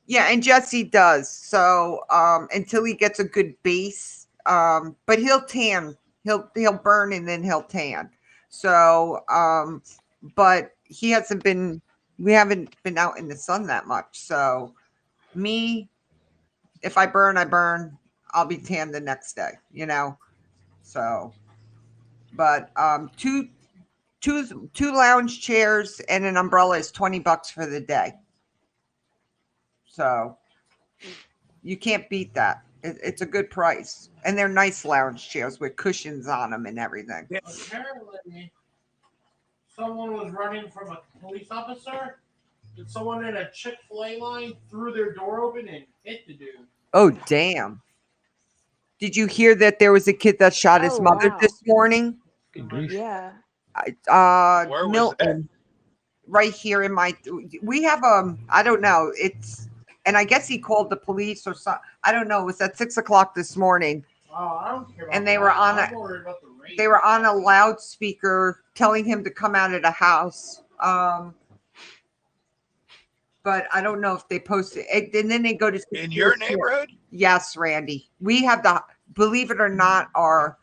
Yeah, and Jesse does. So until he gets a good base, but he'll tan. He'll burn and then he'll tan. So but he hasn't been. We haven't been out in the sun that much. So me, if I burn, I burn. I'll be tan the next day, you know. So, but two lounge chairs and an umbrella is $20 for the day. So you can't beat that. It's a good price, and they're nice lounge chairs with cushions on them and everything. Apparently, someone was running from a police officer, and someone in a Chick-fil-A line threw their door open and hit the dude. Oh, damn. Did you hear that there was a kid that shot his mother wow. this morning? Good grief. Yeah. Where was Milton, right here in my, we have, I don't know. And I guess he called the police or something. I don't know. It was at 6:00 this morning. Oh, I don't care about And they that. were on I'm worried about the rain. They were on a loudspeaker telling him to come out of the house. But I don't know if they posted it. And then they go to in your neighborhood? Yes, Randy. We have believe it or not, our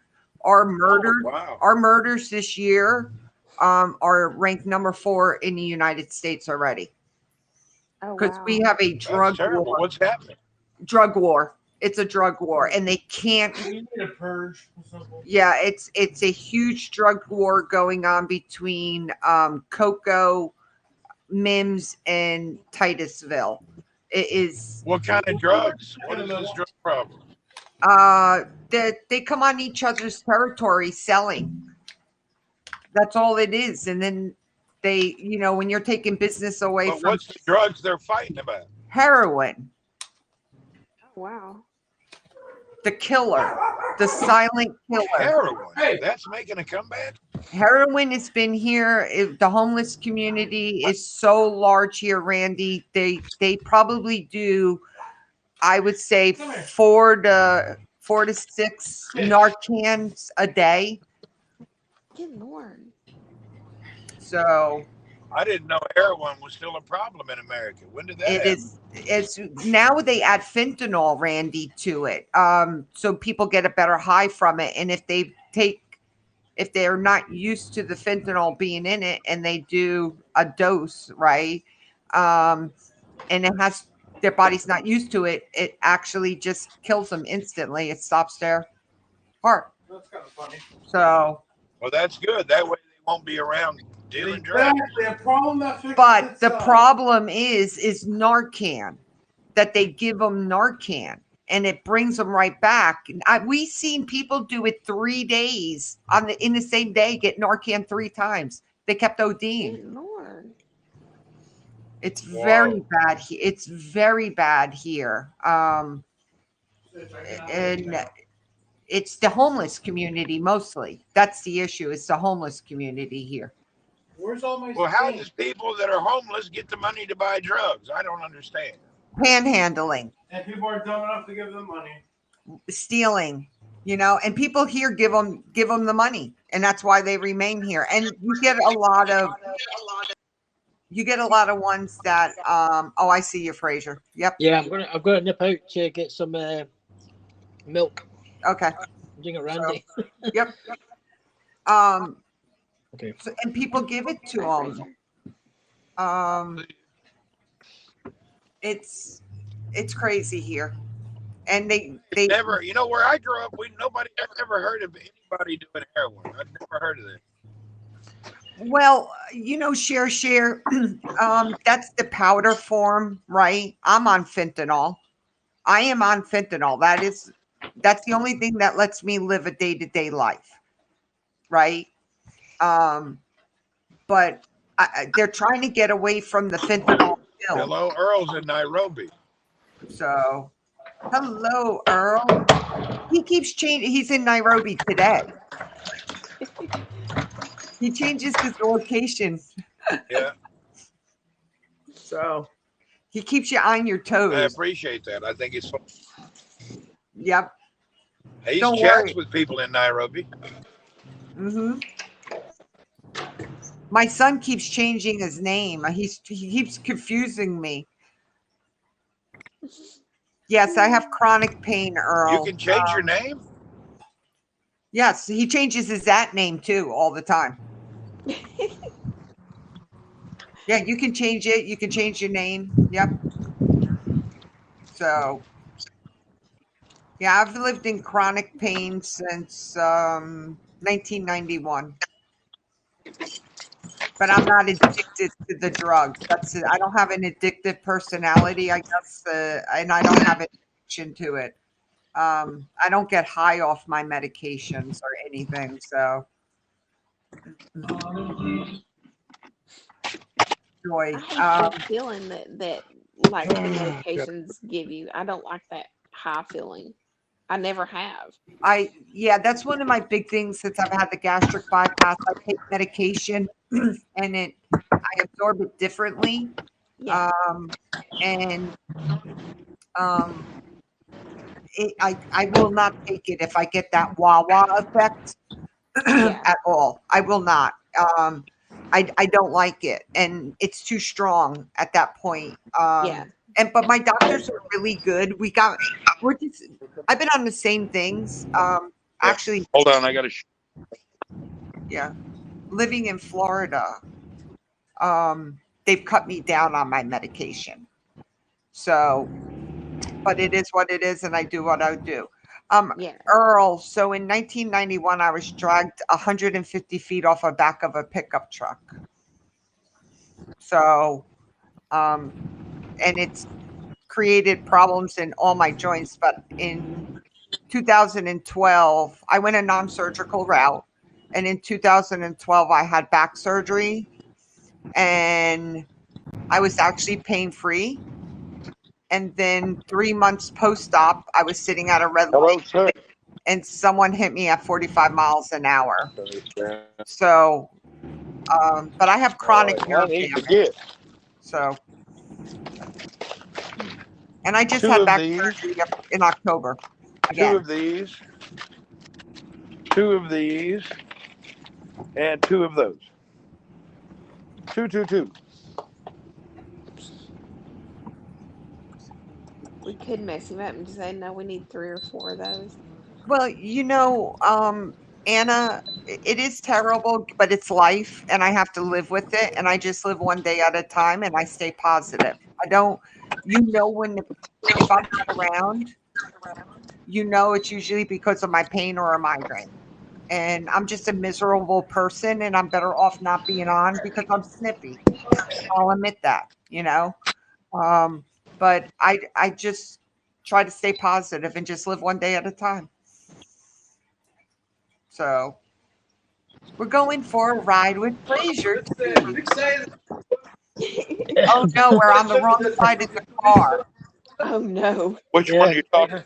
murders, Oh, wow. our murders this year are ranked number 4 in the United States already. Oh, Because wow. we have a That's drug terrible. war. What's happening? Drug war. It's a drug war, and they can't. We need a purge or something. Yeah, it's a huge drug war going on between Cocoa, Mims, and Titusville. It is What kind of drugs? What is this drug problem? that they come on each other's territory selling. That's all it is. And then they, when you're taking business away But from what's the drugs they're fighting about? heroin, Oh, wow. the killer, the silent killer. Heroin. That's making a comeback. Heroin has been here. The homeless community is so large here, Randy. They probably do, I would say, 4 to 6 Narcans a day. Good Lord. So I didn't know heroin was still a problem in America. When did that It happen? is. It's now they add fentanyl, Randy, to it, so people get a better high from it. And if they're not used to the fentanyl being in it, and they do a dose, right, and their body's not used to it, it actually just kills them instantly. It stops their heart. That's kind of funny. So, Well, that's good. That way they won't be around dealing drugs. Exactly. A problem that fixes but the itself. problem is Narcan, that they give them Narcan and it brings them right back. We seen people do it 3 days in the same day, get Narcan 3 times. They kept ODing. Good Lord. It's Whoa. very bad. It's very bad here. And it's the homeless community mostly. That's the issue. It's the homeless community here. Where's all my Well, how stain? does people that are homeless get the money to buy drugs? I don't understand. Panhandling, And people are dumb enough to give them money. stealing, and people here give them the money, and that's why they remain here. And you get a lot of ones that oh, I see you, Fraser. Yep. Yeah, I've got to nip out to get some milk. Okay. Doing it, Randy. Yep. Okay. And people give it to them. It's crazy here, and they Never, where I grew up, nobody ever heard of anybody doing heroin. I've never heard of that. well, share. That's the powder form, right? I'm on fentanyl. I am on fentanyl. That's the only thing that lets me live a day-to-day life, right? But they're trying to get away from the fentanyl pill. Hello, Earl's in Nairobi. So, hello, Earl. He keeps changing. He's in Nairobi today. He changes his location. Yeah, So, he keeps you on your I toes. appreciate that. I think it's fun. Yep. He Don't chats worry. with people in Nairobi. Mm-hmm. My son keeps changing his name. He keeps confusing me. Yes, I have chronic pain, Earl. You can change your name? Yes, he changes his name too all the time. Yeah, you can change it. You can change your name. Yep. So, yeah, I've lived in chronic pain since 1991. But I'm not addicted to the drugs. That's it. I don't have an addictive personality, I guess, and I don't have an addiction to it. I don't get high off my medications or anything. So, joy. I hate that feeling that like the medications give you. I don't like that high feeling. I never have. That's one of my big things since I've had the gastric bypass. I take medication and I absorb it differently. Yeah. I will not take it if I get that wah-wah effect at all. I will not. I don't like it, and it's too strong at that point. But my doctors are really good. I've been on the same things. Actually, Hold on, I got to. yeah, living in Florida, they've cut me down on my medication. So, but it is what it is, and I do what I do. Earl, so in 1991, I was dragged 150 feet off the back of a pickup truck. So, and it's created problems in all my joints. But in 2012, I went a non-surgical route. And in 2012, I had back surgery. And I was actually pain-free. And then 3 months post-op, I was sitting at a red light. Sir. And someone hit me at 45 miles an hour. So, but I have chronic nerve damage. So, and I just had back surgery in October. Again. Two of these, and 2 of those. 222. We could mess him up and just say, no, we need 3 or 4 of those. Well, Anna, it is terrible, but it's life and I have to live with it. And I just live one day at a time and I stay positive. I don't, if I'm not around, it's usually because of my pain or a migraine. And I'm just a miserable person and I'm better off not being on because I'm snippy. I'll admit that, but I just try to stay positive and just live one day at a time. So we're going for a ride with Fraser. Oh no, we're on the wrong side of the car. Oh, no. Which one are you talking?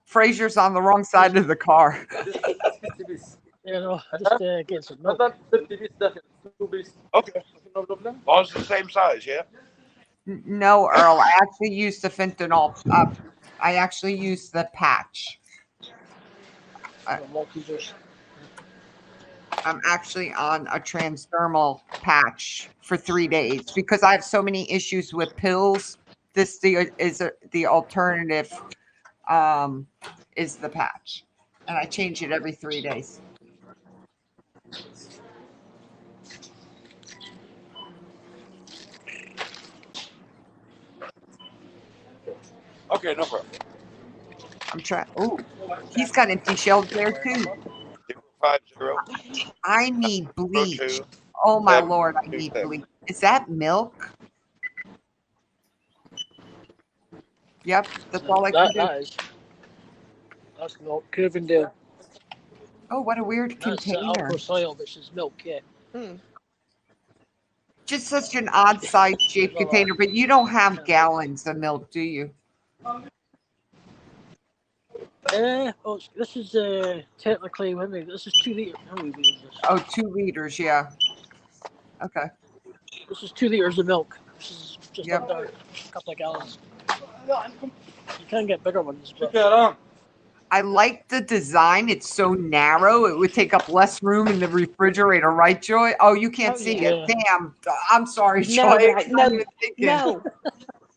Fraser's on the wrong side of the car. You know, just get some milk. Okay. All it's the same size, yeah? No, Earl, I actually used the fentanyl. I actually used the patch. Maltesers. I'm actually on a transdermal patch for 3 days because I have so many issues with pills. This is the alternative, is the patch, and I change it every 3 days. Okay, no problem. I'm trying. Oh, he's got empty shelves there too. 050 I need bleach. 02. Oh my 7, Lord, I 2, need 7. bleach. Is that milk? Yep, that's all I can do. That's milk. Covendale. Oh, what a weird That's container. alpha soil, which is milk, yeah. Mm. Just such an odd size shaped container, but you don't have gallons of milk, do you? Oh, this is technically, this is 2 liters. How many liters is this? Oh, 2 liters, yeah. Okay. This is 2 liters of milk. This is just Yep. under a couple of gallons. You can get bigger ones, but I like the design. It's so narrow. It would take up less room in the refrigerator, right, Joy? Oh, you can't Oh, see yeah. it. Damn. I'm sorry, No, Joy. right. I'm not No, even thinking. No.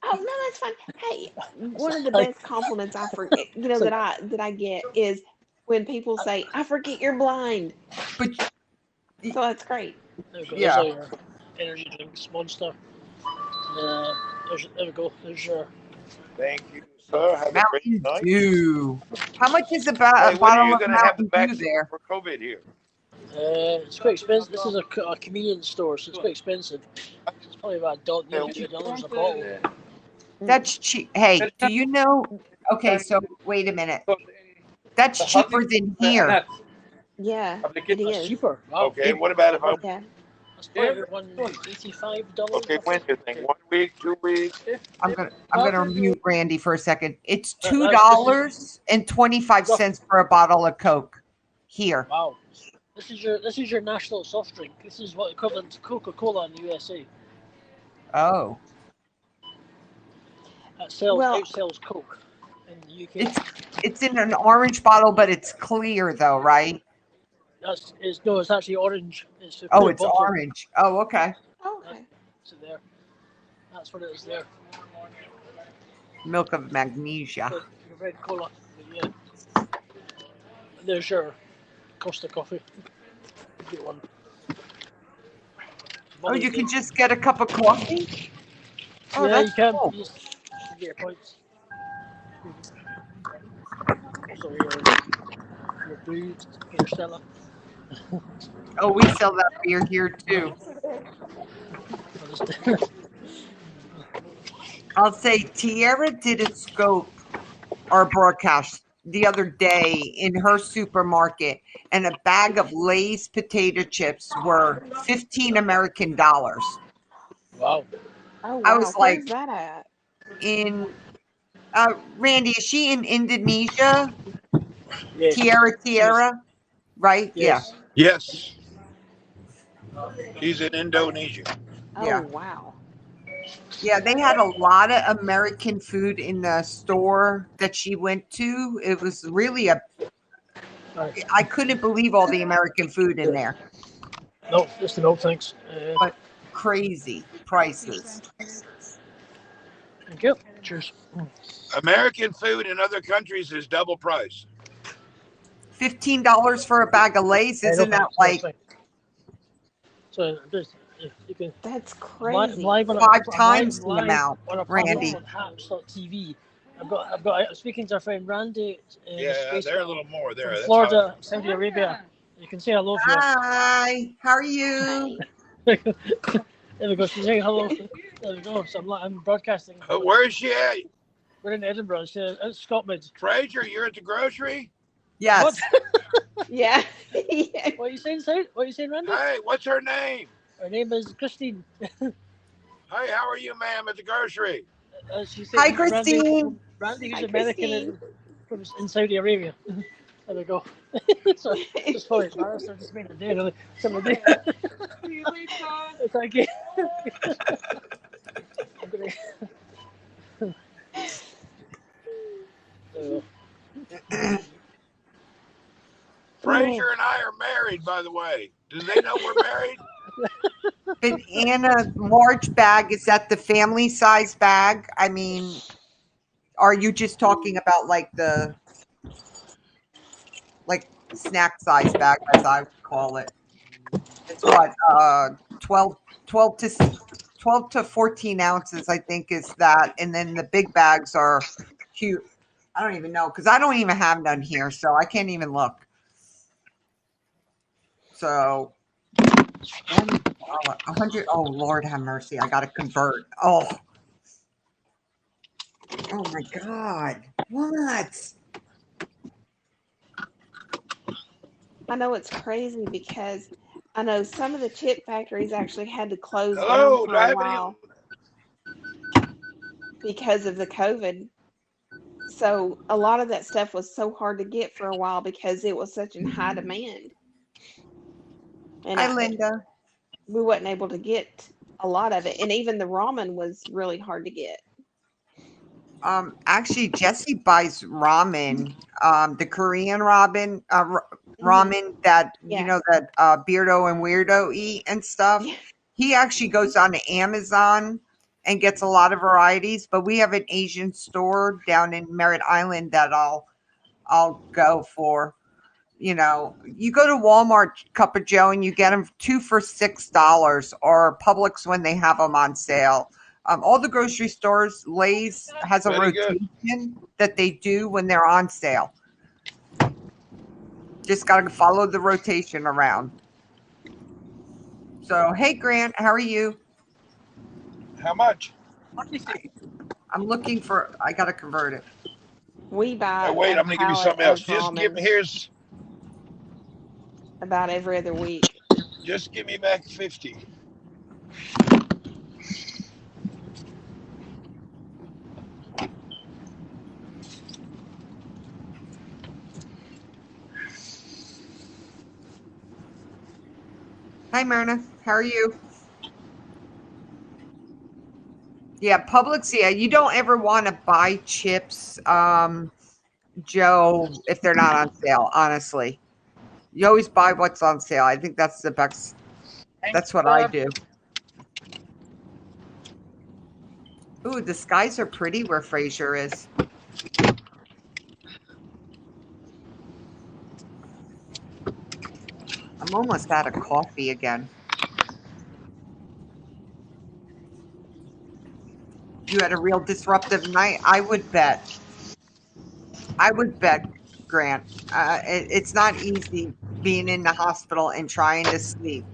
Oh, no, that's fine. Hey, one of the best compliments I forget, that I get is when people say, "I forget you're blind." But So that's great. there we go. Yeah. There's your energy drinks, Monster. There we go. There's your. Thank you, sir. Have a great Mountain night. Dew. How much is a Hey, bottle when are you of going to have the Mountain Dew vaccine there? for COVID here? It's quite expensive. This is a convenience store, so it's quite expensive. It's probably about nearly $2 a bottle. That's cheap. Hey, do you know? Okay, so wait a minute. That's cheaper than here. Yeah, it It's is. cheaper. Wow. Okay, what about if I... Yeah. That's probably $85. Okay, when's your thing? 1 week, 2 weeks? I'm gonna mute Randy for a second. It's This $2.25 for a bottle of Coke here. Wow. This is your national soft drink. This is what equivalent to Coca-Cola in the USA. Oh, Outsells Coke in the UK. it's in an orange bottle, but it's clear though, right? It's actually orange. It's a Oh, clear it's bottle. orange. Oh, okay. Okay. That's it there. That's what it is there. Milk of magnesia. Your red cola. Yeah. There's your Costa coffee. Get one. Oh, you can just get a cup of coffee? Oh, Yeah, you that's can. cool. You just get your points. So your brew, your Stella. Oh, we sell that beer here too. I'll say Tierra did a scope or broadcast the other day in her supermarket, and a bag of Lay's potato chips were $15 American. Wow. Oh, wow. I was like, Where's that at? in Randy, is she in Indonesia? Yes. Tierra, right? Yes. Yes. He's in Indonesia. Oh, Yeah. wow. Yeah, they had a lot of American food in the store that she went to. It was really I couldn't believe all the American food in there. No, just the milk, thanks. crazy prices. Thank you. Cheers. American food in other countries is double price. $15 for a bag of Lay's, isn't that like So just you can That's crazy. live on five I'm times the live amount, on a Randy? platform on Haps.tv. I'm speaking to our friend Randy. Yeah, they're a little more there. From That's Florida, Saudi Arabia. You can say hello if you Hi, how are you? There we go. She's saying hello. There we go. So I'm broadcasting. where is she at? We're in Edinburgh. She's at Scotland. Fraser, you're at the grocery? Yes. Yeah. Yeah. What are you saying, Sid? What are you saying, Randy? Hey, what's her name? Her name is Christine. Hey, how are you, ma'am, at the grocery? She's Hi, saying Christine. Randy Hi, who's American Christine. from in Saudi Arabia. There we go. So just probably embarrassed her. Just made a day. Really. Somebody. Thank you. I'm gonna... Fraser and I are married, by the way. Do they know we're married? Banana large bag, is that the family size bag? I mean, are you just talking about like the snack size bag, as I would call it? It's what 12 to 14 ounces, I think, is that, and then the big bags are cute. I don't even know because I don't even have none here, so I can't even look. So 100. Oh Lord, have mercy! I got to convert. Oh my God! What? I know it's crazy because I know some of the chip factories actually had to close Hello, down for do I a have while because of the COVID. So a lot of that stuff was so hard to get for a while because it was such in high demand. And Hi, Linda. we wasn't able to get a lot of it. And even the ramen was really hard to get. Actually, Jesse buys ramen. The Korean ramen, that you Yeah. know that Beardo and Weirdo eat and stuff. Yeah. He actually goes on to Amazon and gets a lot of varieties. But we have an Asian store down in Merritt Island that I'll go for. You know, you go to Walmart, Cup of Joe, and you get them 2 for $6, or Publix when they have them on sale. All the grocery stores, Lay's has a Very good. rotation that they do when they're on sale. Just got to follow the rotation around. So, hey, Grant, how are you? How much? I'm looking for, I got to convert it. We buy Oh, wait, a I'm going to give you pallet something else. of Just give me, ramen here's, about every other week. just give me back 50. Hi, Myrna. How are you? Yeah, Publix. Yeah, you don't ever want to buy chips, Joe, if they're not on sale. Honestly, you always buy what's on sale. I think that's the best. That's what I do. Ooh, the skies are pretty where Fraser is. I'm almost out of coffee again. You had a real disruptive night. I would bet, Grant. It's not easy being in the hospital and trying to sleep.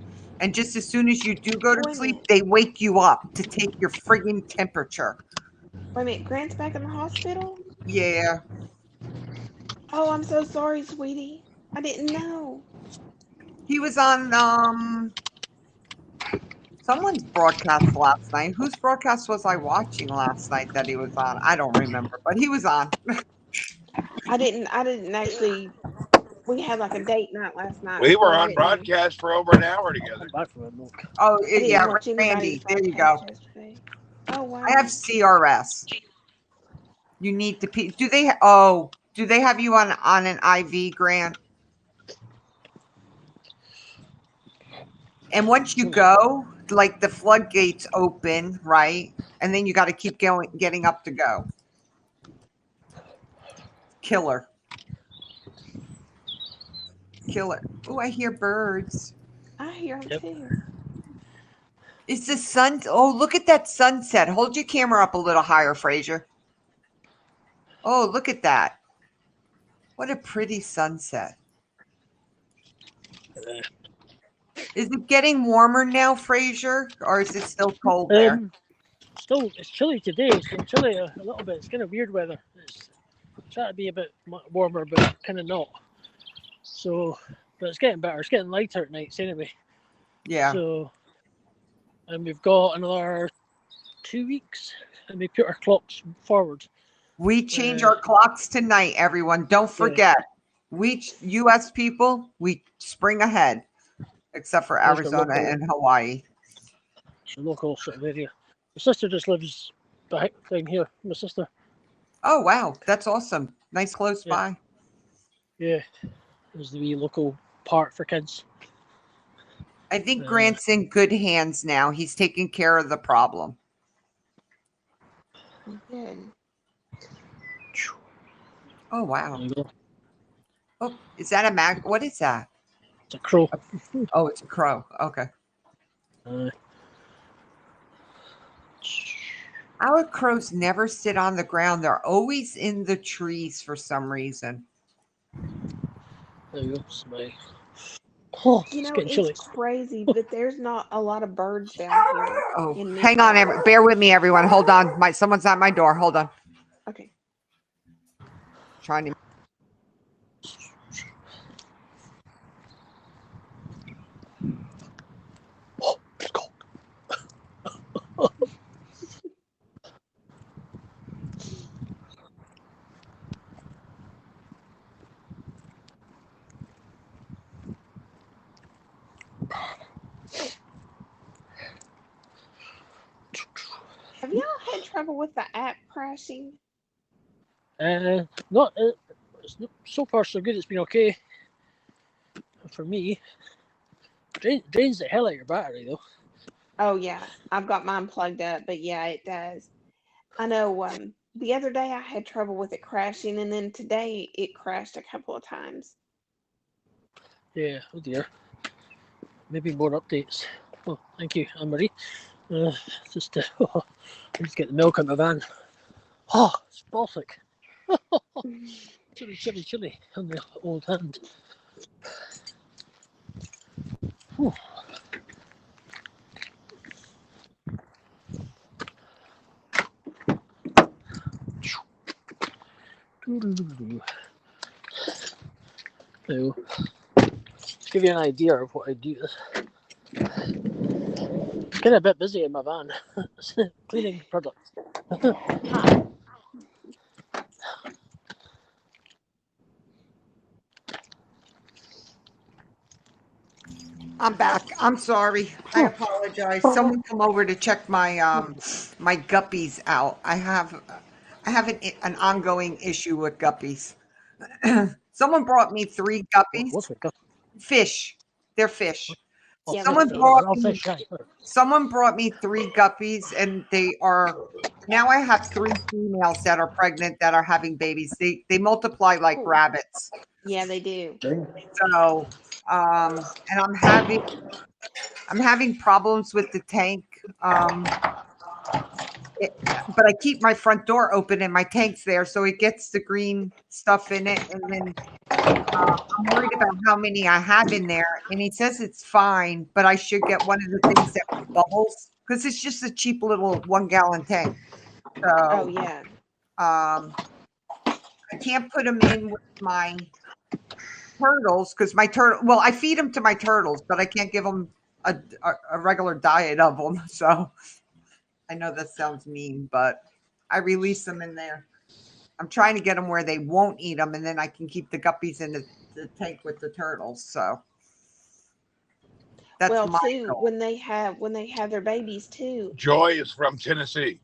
And just as soon as you do go to Wait a sleep, minute. they wake you up to take your friggin' temperature. Wait a minute. Grant's back in the hospital? Yeah. Oh, I'm so sorry, sweetie. I didn't know. He was on someone's broadcast last night. Whose broadcast was I watching last night that he was on? I don't remember, but he was on. I didn't actually. We had like a date night last night. We so were I on didn't- broadcast for over an hour together. Back from a milk. Oh, I didn't yeah, watch anybody's Randy. There you go. broadcast yesterday. Oh wow. I have CRS. You need to pee. Do they? Oh, do they have you on an IV, Grant? And once you go, like the floodgates open, right? And then you got to keep going, getting up to go. Killer. Oh, I hear birds. I hear them Yep. too. Is the sun? Oh, look at that sunset. Hold your camera up a little higher, Fraser. Oh, look at that. What a pretty sunset. Is it getting warmer now, Fraser, or is it still cold there? Still, it's chilly today. It's been chilly a little bit. It's kind of weird weather. It's trying to be a bit warmer, but kind of not. So, but it's getting better. It's getting lighter at nights anyway. Yeah. So, and we've got another 2 weeks, and we put our clocks forward. We change our clocks tonight, everyone. Don't forget. We U.S. people, we spring ahead, except for There's the Arizona local- and Hawaii. It's a local sort of area. My sister just lives behind here. My sister. Oh, wow. That's awesome. Nice close Yeah. by. Yeah, there's the wee local park for kids. I think Grant's in good hands now. He's taking care of the problem. Good. Oh, wow. There you go. Oh, is that a mag? What is that? It's a crow. Oh, it's a crow. Okay. Our crows never sit on the ground. They're always in the trees for some reason. There you go. It's my. Oh, You it's know, getting chilly. it's crazy, but there's not a lot of birds down here. Oh, in hang on. Bear with me, everyone. Hold on. Someone's at my door. Hold on. Okay. Trying to. Oh, it's cold. Have y'all had trouble with the app crashing? Not. So far so good. It's been okay. For me, drains the hell out of your battery though. Oh yeah, I've got mine plugged up, but yeah, it does. I know. The other day I had trouble with it crashing, and then today it crashed a couple of times. Yeah. Oh dear. Maybe more updates. Oh, thank you, Anne-Marie. Just to get the milk in my van. Oh, it's Baltic. Chilly on the old hand. Whew. So, to give you an idea of what I do, it's getting a bit busy in my van. Cleaning products. I'm back. I'm sorry. I apologize. Someone come over to check my my guppies out. I have an ongoing issue with guppies. Someone brought me 3 guppies. What's it? Fish. They're fish. Yeah, Someone they're brought I'll me fish, right. someone brought me 3 guppies, and they are now I have 3 females that are pregnant that are having babies. They multiply like rabbits. Yeah, they do. So and I'm having problems with the tank. But I keep my front door open and my tank's there, so it gets the green stuff in it. And then I'm worried about how many I have in there. And he says it's fine, but I should get one of the things that bubbles because it's just a cheap little 1-gallon tank. So Oh yeah. I can't put them in with my turtles because I feed them to my turtles, but I can't give them a regular diet of them. So I know that sounds mean, but I release them in there. I'm trying to get them where they won't eat them, and then I can keep the guppies in the tank with the turtles. So that's Well, my too, goal. when they have their babies too, Joy is from Tennessee.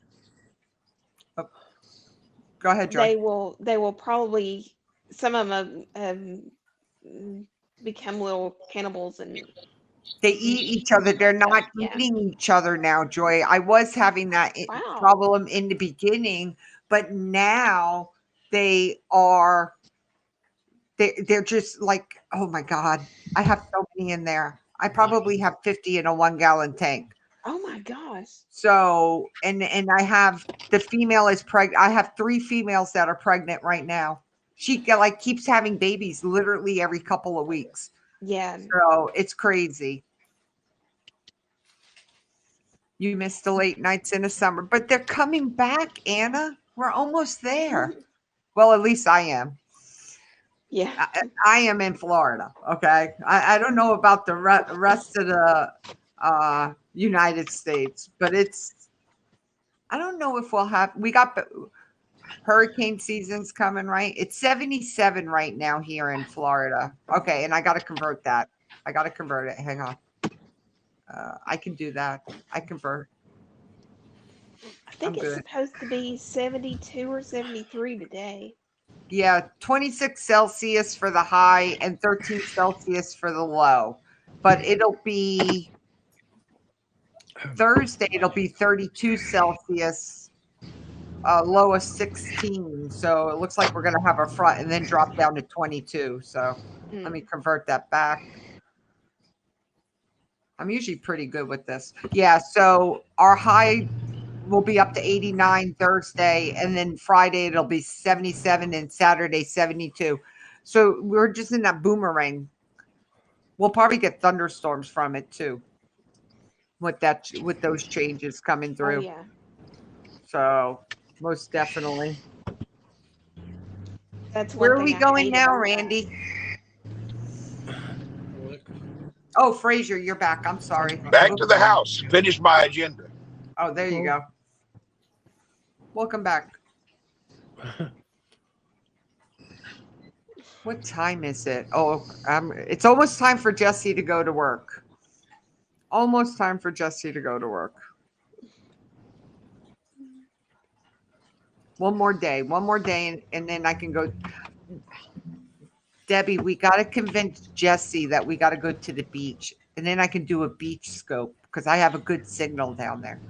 Go ahead, Joy. they will probably, some of them become little cannibals and They eat each other. They're not Yeah. eating each other now, Joy. I was having that Wow. problem in the beginning, but now they are. They're just like, oh my God, I have so many in there. I probably have 50 in a 1-gallon tank. Oh my gosh. So, and I have the female is pregnant. I have 3 females that are pregnant right now. She like keeps having babies literally every couple of weeks. Yeah. So it's crazy. You missed the late nights in the summer, but they're coming back, Anna. We're almost there. Well, at least I am. Yeah. I am in Florida. Okay. I don't know about the rest of the United States, but I don't know if we got hurricane season's coming, right? It's 77 right now here in Florida. Okay. And I got to convert that. I got to convert it. Hang on. I can do that. I convert. I think I'm it's good. supposed to be 72 or 73 today. Yeah, 26 Celsius for the high and 13 Celsius for the low. But it'll be Thursday, it'll be 32 Celsius, low of 16. So it looks like we're going to have a front and then drop down to 22. So let me convert that back. I'm usually pretty good with this. Yeah, so our high will be up to 89 Thursday, and then Friday it'll be 77 and Saturday 72. So we're just in that boomerang. We'll probably get thunderstorms from it too. With those changes coming Oh through. yeah. So most definitely. That's Where one are we thing I going hate now, about that. Randy? Oh, Frazier, you're back. I'm sorry. Back to the house. Finish my agenda. Oh, there you go. Welcome back. What time is it? Oh, it's almost time for Jesse to go to work. Almost time for Jesse to go to work. One more day, and then I can go. Debbie, we got to convince Jesse that we got to go to the beach, and then I can do a beach scope because I have a good signal down there.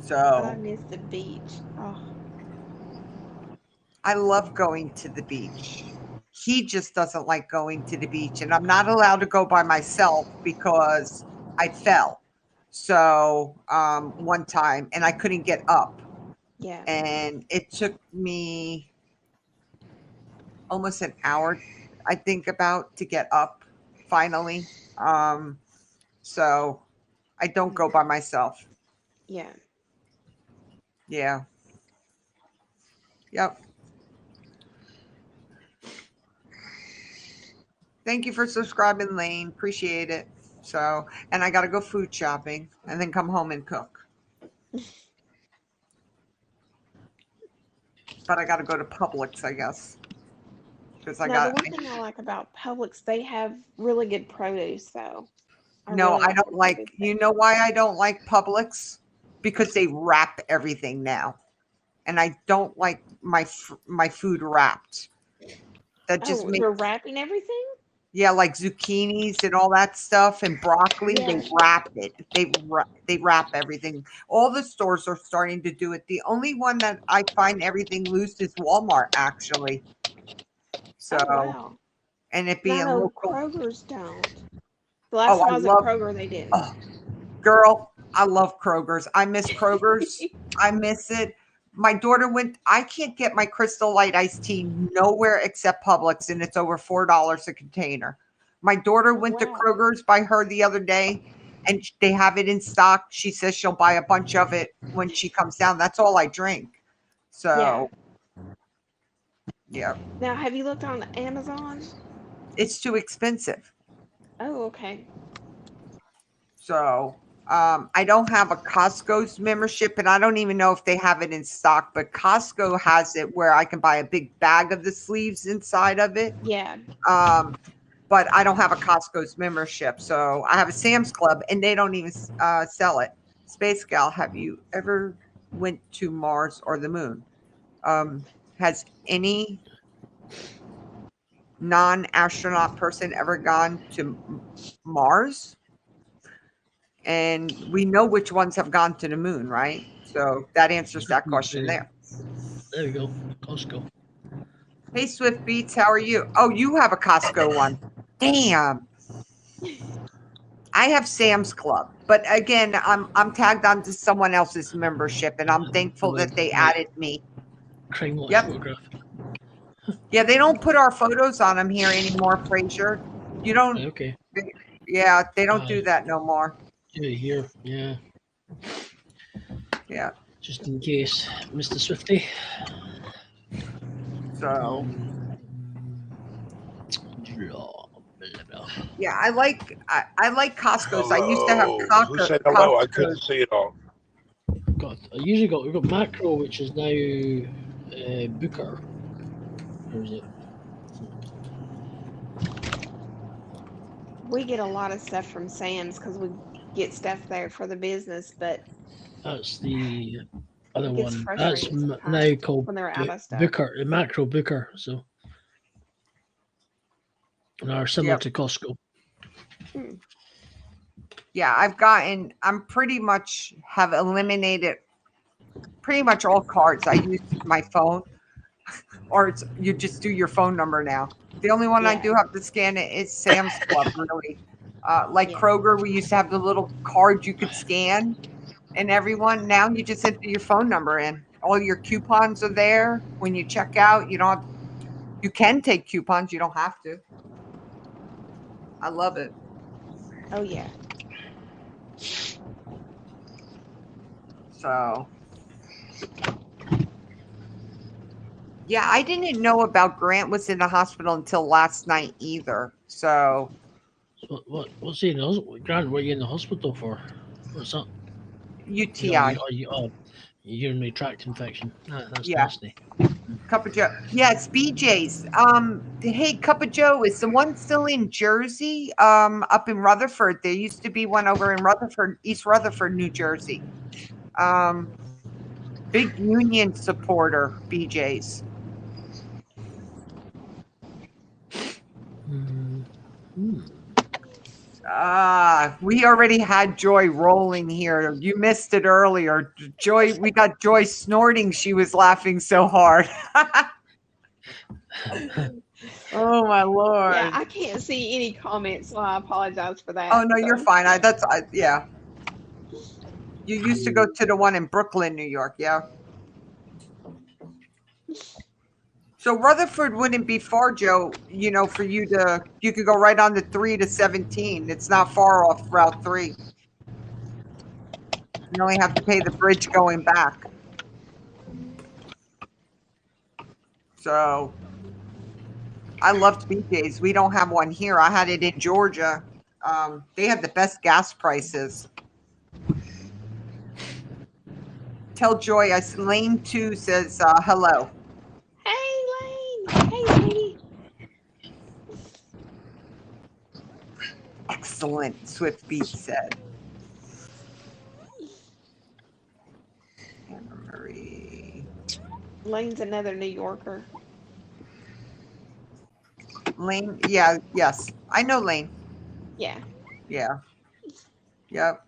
I So miss the beach. Oh, I love going to the beach. He just doesn't like going to the beach, and I'm not allowed to go by myself because I fell. So one time, and I couldn't get up, yeah. and it took me almost an hour, I think, about to get up finally. So I don't go by myself. Yeah. Yeah. Yep. Thank you for subscribing, Lane. Appreciate it. So, and I got to go food shopping and then come home and cook. But I got to go to Publix, I guess. Because The one thing I like about Publix, they have really good produce, though. No, really I don't their like, produce you section. know why I don't like Publix? Because they wrap everything now. And I don't like my food wrapped. That just Oh, makes, they're wrapping everything? yeah, like zucchinis and all that stuff and broccoli, Yeah. they wrap it. They wrap everything. All the stores are starting to do it. The only one that I find everything loose is Walmart, actually. So, Oh, wow. and it And I being know local. Kroger's don't. The last Oh, time I I was love- at Kroger, they didn't. Oh, girl, I love Kroger's. I miss Kroger's. I miss it. My daughter I can't get my Crystal Light iced tea nowhere except Publix, and it's over $4 a container. My daughter went to Wow. Kroger's by her the other day, and they have it in stock. She says she'll buy a bunch of it when she comes down. That's all I drink. So, yeah. Now, have you looked on Amazon? It's too expensive. Oh, okay. So I don't have a Costco's membership, and I don't even know if they have it in stock, but Costco has it where I can buy a big bag of the sleeves inside of it. Yeah. But I don't have a Costco's membership. So I have a Sam's Club, and they don't even sell it. Space Gal, have you ever went to Mars or the moon? Has any non-astronaut person ever gone to Mars. And we know which ones have gone to the moon, right? So that answers that question there. There we go. Costco. Hey, Swift Beats, how are you? Oh, you have a Costco one. Damn. I have Sam's Club, but again, I'm tagged onto someone else's membership, and I'm thankful that they added me. Crime watch Yep. photograph. Yeah, they don't put our photos on them here anymore, Fraser. You don't. Okay. Yeah, they don't do that no more. Yeah, here. Yeah. Yeah. Just in case, Mr. Swifty. So yeah, I like Costco's. I used to have Hello. Who said hello? I couldn't Costco's. see it all. God, we've got Macro, which is now Booker. Or is it? We get a lot of stuff from Sam's because we get stuff there for the business, but That's the other it gets one. That's frustrating now sometimes called when they're out of stuff. Booker, the Macro Booker. So, and are similar Yep. to Costco. Yeah, I'm pretty much have eliminated pretty much all cards. I use my phone, or you just do your phone number now. The only one I Yeah. do have to scan it is Sam's Club, really. Like Yeah. Kroger, we used to have the little card you could scan, and everyone now you just enter your phone number in. All your coupons are there. When you check out, you can take coupons. You don't have to. I love it. Oh yeah. So, yeah, I didn't know about Grant was in the hospital until last night either. So, What's he in the hospital? Grant, what are you in the hospital for? What's that? UTI. Urinary tract infection. That's Yeah. nasty. Cup of Joe. Yeah, it's BJ's. Hey, Cup of Joe, is the one still in Jersey? Up in Rutherford. There used to be one over in Rutherford, East Rutherford, New Jersey. Big union supporter, BJ's. We already had Joy rolling here. You missed it earlier. Joy, we got Joy snorting. She was laughing so hard. Oh my Lord. Yeah, I can't see any comments, so I apologize for that. Oh no, you're So, fine. Yeah. You used to go to the one in Brooklyn, New York, yeah. So Rutherford wouldn't be far, Joe. For you could go right on the 3 to 17. It's not far off Route 3. You only have to pay the bridge going back. So I loved BJ's. We don't have one here. I had it in Georgia. They had the best gas prices. Tell Joy, Lane 2 says hello. hey Lane, hey sweetie. Excellent, Swift Beat said. Anna Marie. Lane's another New Yorker. Lane, yeah, yes. I know Lane. Yeah. Yeah. Yep.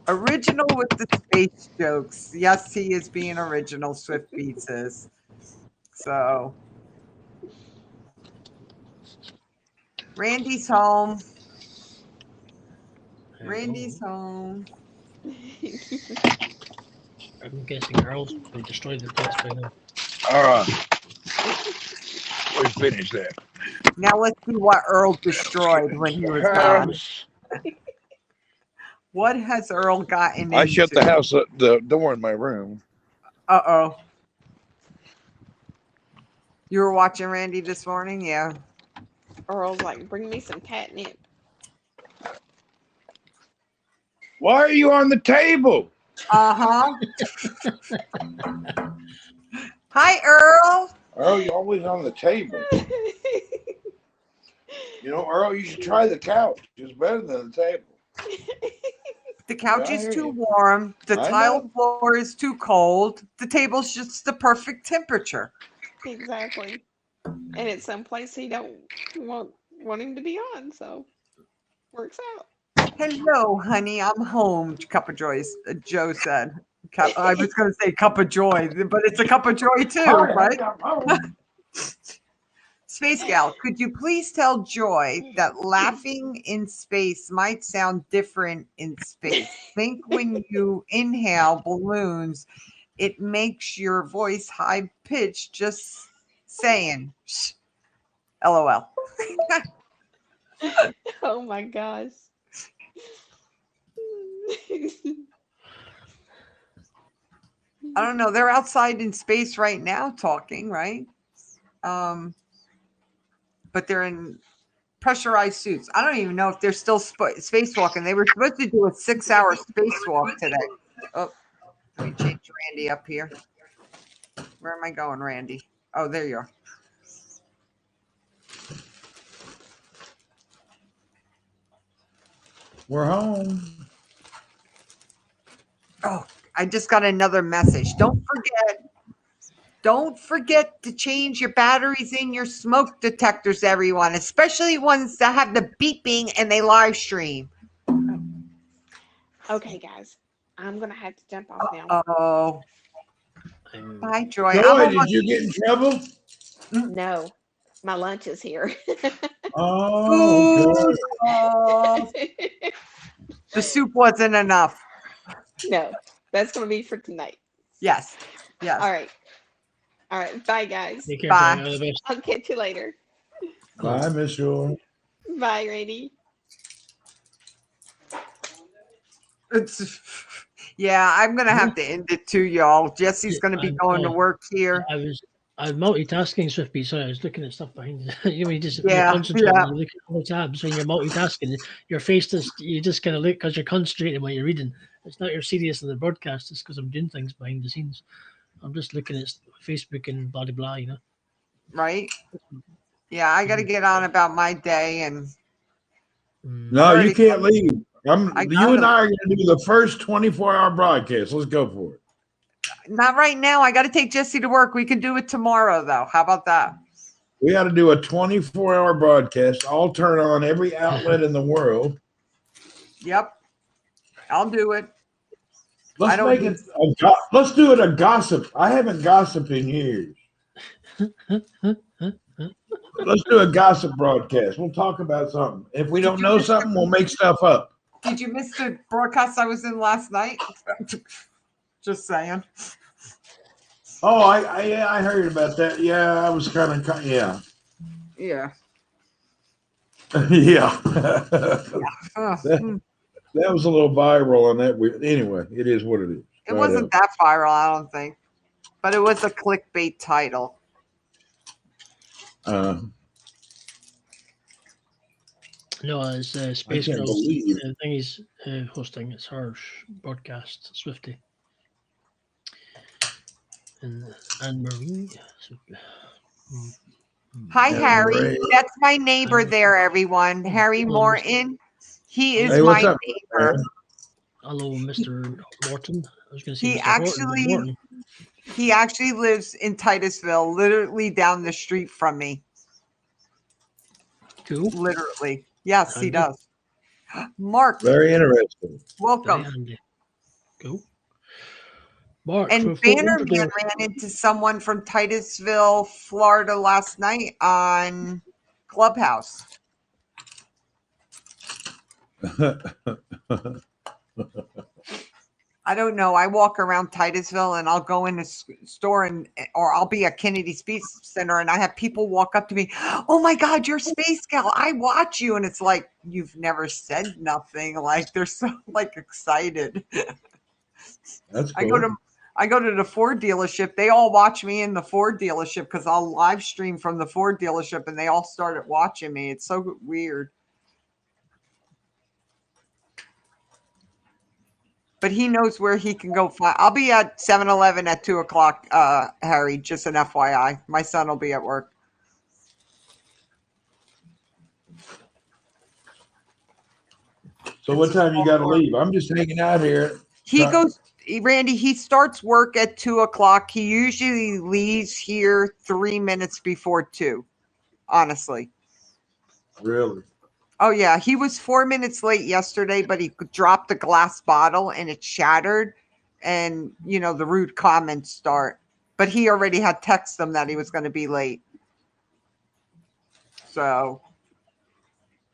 Original with the space jokes. Yes, he is being original, Swift Beat says. So Randy's home. Randy's home. I'm guessing Earl's probably destroyed the place by now. All right. We finished that. Now let's see what Earl destroyed when he was gone. What has Earl gotten I into? shut the house up, the door in my room. Uh-oh. You were watching Randy this morning? Yeah. Earl's like, bring me some catnip. Why are you on the table? Uh-huh. Hi, Earl. Earl, you're always on the table. You know, Earl, you should try the couch. It's better than the table. The couch Yeah, I is hear too you. warm. The I tile know. floor is too cold. The table's just the perfect temperature. Exactly. And it's someplace he don't want him to be on, so works out. Hello, honey. I'm home. Cup of joy. Joe said. I was going to say cup of joy, but it's a cup of joy too, Hi, right? I'm home. Space Gal, could you please tell Joy that laughing in space might sound different in space? Think when you inhale balloons, it makes your voice high pitched. Just saying. Shh. LOL. Oh my gosh. I don't know. They're outside in space right now talking, right? But they're in pressurized suits. I don't even know if they're still spacewalking. They were supposed to do a 6-hour spacewalk today. Oh, let me change Randy up here. Where am I going, Randy? Oh, there you are. We're home. Oh, I just got another message. Don't forget to change your batteries in your smoke detectors, everyone, especially ones that have the beeping and they live stream. Okay, guys, I'm gonna have to jump off now. Oh, I'm bye, Joy. Joy, did you get in trouble? No, my lunch is here. Oh, Food. okay. Oh, the soup wasn't enough. No, that's gonna be for tonight. Yes. Yes. All right. All right. Bye, guys. Take care, Bye. Joy. All the best. I'll catch you later. Bye, Miss Joy. Bye, Randy. It's, yeah, I'm gonna have to end it too, y'all. Jesse's gonna be going to work here. I was multitasking, Swiftby. Sorry, I was looking at stuff behind. You know, you're Yeah, concentrating. yeah. You look at all the tabs when you're multitasking. Your face just you just kind of look because you're concentrating when you're reading. It's not you're serious in the broadcast. It's because I'm doing things behind the scenes. I'm just looking at Facebook and blah blah blah. You know. Right? Yeah, I gotta get on about my day and No, you already can't leave. I You got and him. I are going to do the first 24-hour broadcast. Let's go for it. Not right now. I gotta take Jesse to work. We can do it tomorrow though. How about that? We got to do a 24-hour broadcast. I'll turn on every outlet in the world. Yep. I'll do it. I Let's don't make need- it. Let's do it a gossip. I haven't gossiped in years. Let's do a gossip broadcast. We'll talk about something. If we don't know something, we'll make stuff up. Did you miss the broadcast I was in last night? Just saying. Oh, I heard about that. Yeah, I was kind of yeah. Yeah. Yeah. Uh, That was a little viral on that. Anyway, it is what it is. It wasn't that viral, I don't think. But it was a clickbait title. No, it's Space can't Girls. believe- The thing is hosting. It's her broadcast, Swifty. And Marie. Hi, Yeah, Harry. Ray. That's my neighbor there, everyone. Harry Hello, Morton. He is Hey, what's my up, neighbor. man? Hello, Mr. Morton. I was going to say He Mr. Horton, but actually- Morton. He actually lives in Titusville, literally down the street from me. Cool. Literally. Yes, he Handy. does. Mark, Very interesting. Very welcome. handy. Cool. Mark, And for folk Bannerman Wonder- ran into someone from Titusville, Florida last night on Clubhouse. I don't know. I walk around Titusville and I'll go in the store or I'll be at Kennedy Space Center and I have people walk up to me. Oh my God, you're Space Gal. I watch you. And it's like, you've never said nothing. Like they're so like excited. That's I cool. go to the Ford dealership. They all watch me in the Ford dealership because I'll live stream from the Ford dealership and they all started watching me. It's so weird. But he knows where he can go find. I'll be at 7-Eleven at 2:00, Harry, just an FYI. My son will be at work. So what time you got to leave? I'm just hanging out here. He Right. goes, Randy, he starts work at 2:00. He usually leaves here 3 minutes before 2, honestly. Really? Oh, yeah. He was 4 minutes late yesterday, but he dropped a glass bottle and it shattered. And, the rude comments start. But he already had texted him that he was going to be late. So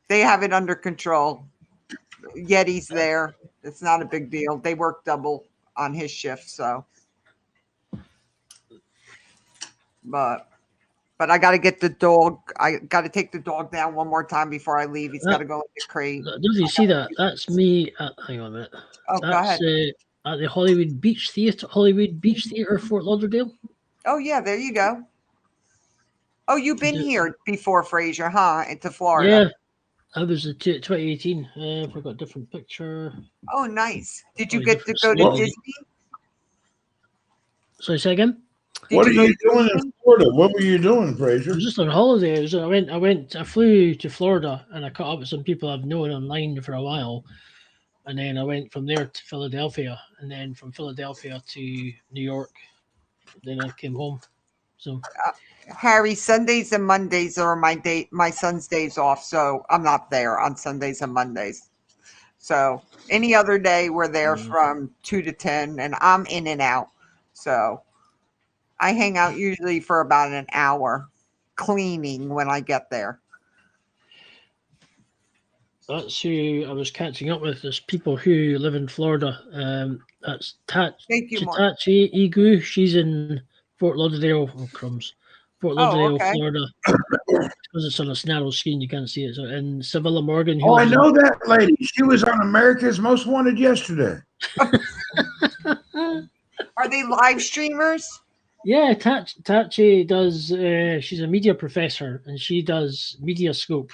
they have it under control. Yeti's there. It's not a big deal. They work double on his shift, so. But I got to get the dog. I got to take the dog down one more time before I leave. He's got to go in the crate. Does you see that? That's me. Hang on a minute. Oh, go That's ahead. at the Hollywood Beach Theatre, Fort Lauderdale. Oh, yeah, there you go. Oh, you've been here before, Fraser, huh? Into Florida. Yeah, I was in 2018. I got a different picture. Oh, nice. Did you Oh, get to different go to story. Disney? Sorry, say again. Did What are go you to doing in Disney? Florida? What were you doing, I Fraser? was just on holiday. I flew to Florida and I caught up with some people I've known online for a while. And then I went from there to Philadelphia, and then from Philadelphia to New York. Then I came home. So Harry, Sundays and Mondays are my son's days off, so I'm not there on Sundays and Mondays. So any other day we're there from 2 to 10, and I'm in and out. So I hang out usually for about an hour cleaning when I get there. that's who I was catching up with. Is people who live in Florida. That's Thank you, Mark. Chitachi Igu. She's in Fort Lauderdale. Oh, crumbs. Fort Lauderdale, okay. Florida. Because it's on a narrow screen, you can't see it. So, and Savilla Morgan. who Oh, I lives in- know that lady. She was on America's Most Wanted yesterday. Are they live streamers? Yeah, Tachi does. She's a media professor, and she does Media Scope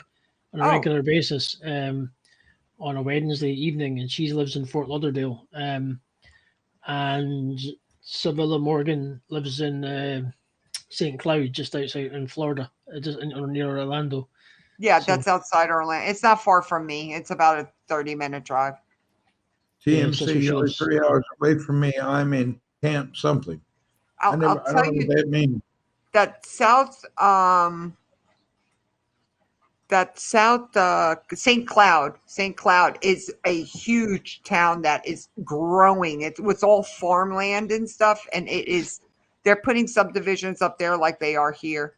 on a Oh. regular basis on a Wednesday evening, and she lives in Fort Lauderdale. And Savilla Morgan lives in St. Cloud, just outside in Florida, or near Orlando. Yeah, So- that's outside Orlando. It's not far from me. It's about a 30-minute drive. Yeah, so TMC, she you're lives- 3 hours away from me. I'm in Camp something. I I'll don't tell know you what that means. that St. Cloud is a huge town that is growing. It's all farmland and stuff, and they're putting subdivisions up there like they are here.